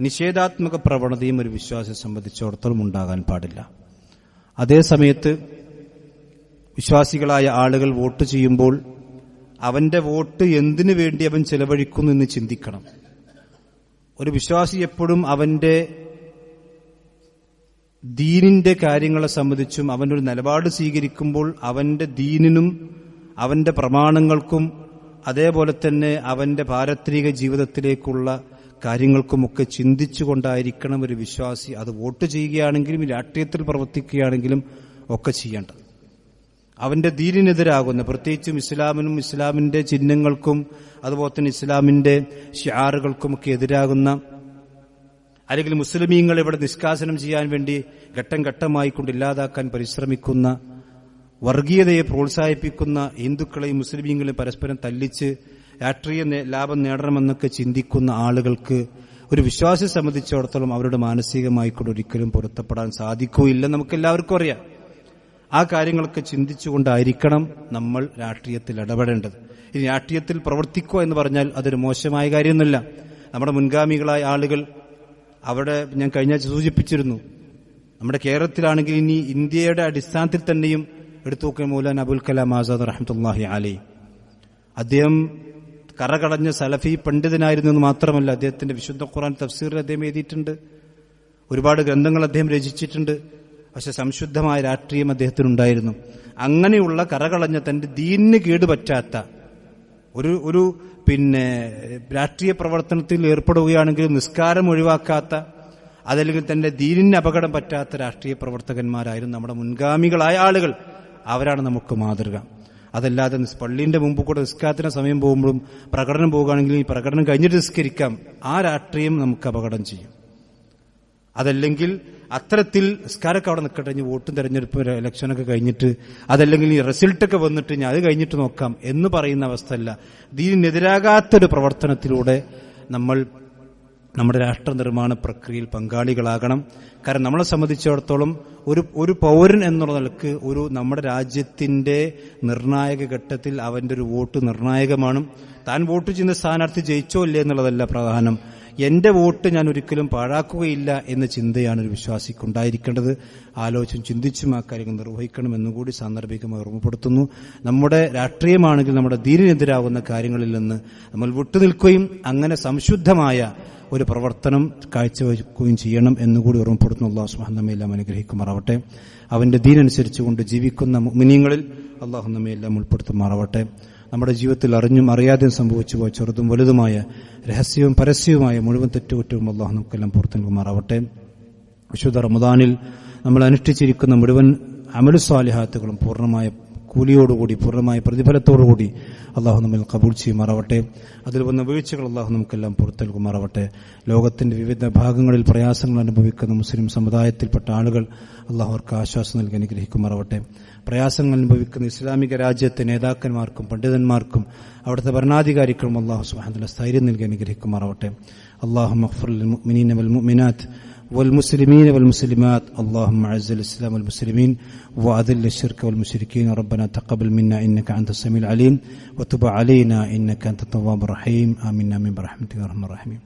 നിഷേധാത്മക പ്രവണതയും ഒരു വിശ്വാസിയെ സംബന്ധിച്ചിടത്തോളം ഉണ്ടാകാൻ പാടില്ല. അതേസമയത്ത് വിശ്വാസികളായ ആളുകൾ വോട്ട് ചെയ്യുമ്പോൾ അവന്റെ വോട്ട് എന്തിനു വേണ്ടി അവൻ ചെലവഴിക്കുന്നു എന്ന് ചിന്തിക്കണം. ഒരു വിശ്വാസി എപ്പോഴും അവന്റെ ദീനിന്റെ കാര്യങ്ങളെ സംബന്ധിച്ചും അവനൊരു നിലപാട് സ്വീകരിക്കുമ്പോൾ അവന്റെ ദീനിനും അവന്റെ പ്രമാണങ്ങൾക്കും അതേപോലെ തന്നെ അവന്റെ പാരത്രിക ജീവിതത്തിലേക്കുള്ള കാര്യങ്ങൾക്കുമൊക്കെ ചിന്തിച്ചുകൊണ്ടായിരിക്കണം ഒരു വിശ്വാസി അത് വോട്ട് ചെയ്യുകയാണെങ്കിലും രാഷ്ട്രീയത്തിൽ പ്രവർത്തിക്കുകയാണെങ്കിലും ഒക്കെ ചെയ്യേണ്ടത്. അവന്റെ ദീനിനെതിരാകുന്ന, പ്രത്യേകിച്ചും ഇസ്ലാമിനും ഇസ്ലാമിന്റെ ചിഹ്നങ്ങൾക്കും അതുപോലെ തന്നെ ഇസ്ലാമിന്റെ ഷിആറുകൾക്കുമൊക്കെ എതിരാകുന്ന, അല്ലെങ്കിൽ മുസ്ലിമീങ്ങൾ ഇവിടെ നിഷ്കാസനം ചെയ്യാൻ വേണ്ടി ഘട്ടം ഘട്ടമായി കൊണ്ട് ഇല്ലാതാക്കാൻ പരിശ്രമിക്കുന്ന, വർഗീയതയെ പ്രോത്സാഹിപ്പിക്കുന്ന, ഹിന്ദുക്കളെയും മുസ്ലിമീങ്ങളെയും പരസ്പരം തല്ലിച്ച് രാഷ്ട്രീയ ലാഭം നേടണമെന്നൊക്കെ ചിന്തിക്കുന്ന ആളുകൾക്ക് ഒരു വിശ്വാസിയെ സംബന്ധിച്ചിടത്തോളം അവരുടെ മാനസികമായിക്കൊണ്ട് ഒരിക്കലും പൊരുത്തപ്പെടാൻ സാധിക്കുകയില്ല. നമുക്കെല്ലാവർക്കും അറിയാം. ആ കാര്യങ്ങളൊക്കെ ചിന്തിച്ചുകൊണ്ടായിരിക്കണം നമ്മൾ രാഷ്ട്രീയത്തിൽ ഇടപെടേണ്ടത്. ഇനി രാഷ്ട്രീയത്തിൽ പ്രവർത്തിക്കുക എന്ന് പറഞ്ഞാൽ അതൊരു മോശമായ കാര്യമൊന്നുമില്ല. നമ്മുടെ മുൻഗാമികളായ ആളുകൾ അവിടെ ഞാൻ കഴിഞ്ഞ ആഴ്ച സൂചിപ്പിച്ചിരുന്നു. നമ്മുടെ കേരളത്തിലാണെങ്കിൽ ഇനി ഇന്ത്യയുടെ അടിസ്ഥാനത്തിൽ തന്നെയും എടുത്തു നോക്കിയ മൗലാന അബുൽ കലാം ആസാദ് റഹ്മത്തുള്ളാഹി അലൈഹി അദ്ദേഹം കറകടഞ്ഞ സലഫി പണ്ഡിതനായിരുന്നു എന്ന് മാത്രമല്ല, അദ്ദേഹത്തിന്റെ വിശുദ്ധ ഖുർആൻ തഫ്സീറിൽ അദ്ദേഹം എഴുതിയിട്ടുണ്ട്, ഒരുപാട് ഗ്രന്ഥങ്ങൾ അദ്ദേഹം രചിച്ചിട്ടുണ്ട്. പക്ഷെ സംശുദ്ധമായ രാഷ്ട്രീയം അദ്ദേഹത്തിനുണ്ടായിരുന്നു. അങ്ങനെയുള്ള കറകളഞ്ഞ തന്റെ ദീനിന് കേടുപറ്റാത്ത ഒരു രാഷ്ട്രീയ പ്രവർത്തനത്തിൽ ഏർപ്പെടുകയാണെങ്കിലും നിസ്കാരം ഒഴിവാക്കാത്ത, അതല്ലെങ്കിൽ തന്റെ ദീനിന് അപകടം പറ്റാത്ത രാഷ്ട്രീയ പ്രവർത്തകന്മാരായിരുന്നു നമ്മുടെ മുൻഗാമികളായ ആളുകൾ. അവരാണ് നമുക്ക് മാതൃക. അതല്ലാതെ പള്ളിന്റെ മുമ്പ് കൂടെ നിസ്കാരത്തിന് സമയം പോകുമ്പോഴും പ്രകടനം പോകുകയാണെങ്കിൽ ഈ പ്രകടനം കഴിഞ്ഞിട്ട് നിസ്കരിക്കാം, ആ രാഷ്ട്രീയം നമുക്ക് അപകടം ചെയ്യും. അതല്ലെങ്കിൽ അത്തരത്തിൽ നിസ്കാരമൊക്കെ അവിടെ നിൽക്കട്ടെ, ഇനി വോട്ടും തെരഞ്ഞെടുപ്പ് ഇലക്ഷനൊക്കെ കഴിഞ്ഞിട്ട്, അതല്ലെങ്കിൽ ഈ റിസൾട്ടൊക്കെ വന്നിട്ട് ഞാൻ അത് കഴിഞ്ഞിട്ട് നോക്കാം എന്ന് പറയുന്ന അവസ്ഥയല്ല. ദീനിനെതിരാകാത്തൊരു പ്രവർത്തനത്തിലൂടെ നമ്മൾ നമ്മുടെ രാഷ്ട്ര നിർമ്മാണ പ്രക്രിയയിൽ പങ്കാളികളാകണം. കാരണം നമ്മളെ സംബന്ധിച്ചിടത്തോളം ഒരു പൗരൻ എന്നുള്ള നിലക്ക് നമ്മുടെ രാജ്യത്തിന്റെ നിർണായക ഘട്ടത്തിൽ അവന്റെ ഒരു വോട്ട് നിർണായകമാണ്. താൻ വോട്ട് ചെയ്യുന്ന സ്ഥാനാർത്ഥി ജയിച്ചോ ഇല്ലേ എന്നുള്ളതല്ല പ്രധാനം. എന്റെ വോട്ട് ഞാൻ ഒരിക്കലും പാഴാക്കുകയില്ല എന്ന ചിന്തയാണ് ഒരു വിശ്വാസിക്കുണ്ടായിരിക്കേണ്ടത്. ആലോചിച്ചും ചിന്തിച്ചും ആ കാര്യങ്ങൾ നിർവഹിക്കണം എന്നുകൂടി സാന്ദർഭികമായി ഓർമ്മപ്പെടുത്തുന്നു. നമ്മുടെ രാഷ്ട്രീയമാണെങ്കിൽ നമ്മുടെ ദീനിനെതിരാകുന്ന കാര്യങ്ങളിൽ നിന്ന് നമ്മൾ വിട്ടുനിൽക്കുകയും അങ്ങനെ സംശുദ്ധമായ ഒരു പ്രവർത്തനം കാഴ്ചവെക്കുകയും ചെയ്യണം എന്നുകൂടി ഓർമ്മപ്പെടുത്തുന്നു. അല്ലാഹു സുബ്ഹാനഹു നമ്മെല്ലാം അനുഗ്രഹിക്കുമാറാവട്ടെ. അവന്റെ ദീനനുസരിച്ചുകൊണ്ട് ജീവിക്കുന്ന മുഅ്മിനീങ്ങളിൽ അല്ലാഹു നമ്മെല്ലാം ഉൾപ്പെടുത്തുമാറാവട്ടെ. നമ്മുടെ ജീവിതത്തിൽ അറിഞ്ഞും അറിയാതെയും സംഭവിച്ചു പോയ ചെറുതും വലുതുമായ രഹസ്യവും പരസ്യവുമായ മുഴുവൻ തെറ്റുകുറ്റവും അല്ലാഹു നമുക്കെല്ലാം പുറത്തു നൽകുമാറാവട്ടെ. വിശുദ്ധ റമദാനിൽ നമ്മൾ അനുഷ്ഠിച്ചിരിക്കുന്ന മുഴുവൻ അമലു സ്വാലിഹാത്തുകളും പൂർണ്ണമായ കൂലിയോടുകൂടി പൂർണ്ണമായ പ്രതിഫലത്തോടുകൂടി അള്ളാഹു നമ്മിൽ കബൂൽ ചെയ്യുമാറാവട്ടെ. അതിൽ വന്ന വീഴ്ചകൾ അള്ളാഹു നമുക്കെല്ലാം പുറത്തു നൽകുമാറാവട്ടെ. ലോകത്തിന്റെ വിവിധ ഭാഗങ്ങളിൽ പ്രയാസങ്ങൾ അനുഭവിക്കുന്ന മുസ്ലിം സമുദായത്തിൽപ്പെട്ട ആളുകൾ അള്ളാഹു അവർക്ക് ആശ്വാസം നൽകി അനുഗ്രഹിക്കുമാറാവട്ടെ. പ്രയാസങ്ങൾ അനുഭവിക്കുന്ന ഇസ്ലാമിക രാജ്യത്തെ നേതാക്കന്മാർക്കും പണ്ഡിതന്മാർക്കും അവിടുത്തെ ഭരണാധികാരികളും അള്ളാഹു സുബ്ഹാനഹു വ തആല സ്ഥൈര്യം നൽകി അനുഗ്രഹിക്കുമാറാവട്ടെ. അല്ലാഹുമ്മ ഗ്ഫിർ ലിൽ മുഅ്മിനീന വൽ മുഅ്മിനാത്ത് والمسلمين والمسلمات اللهم اعز الاسلام والمسلمين واذل الشرك والمشركين ربنا تقبل منا انك انت السميع العليم وتب علينا انك انت التواب الرحيم آمين آمين برحمتك يا ارحم الراحمين.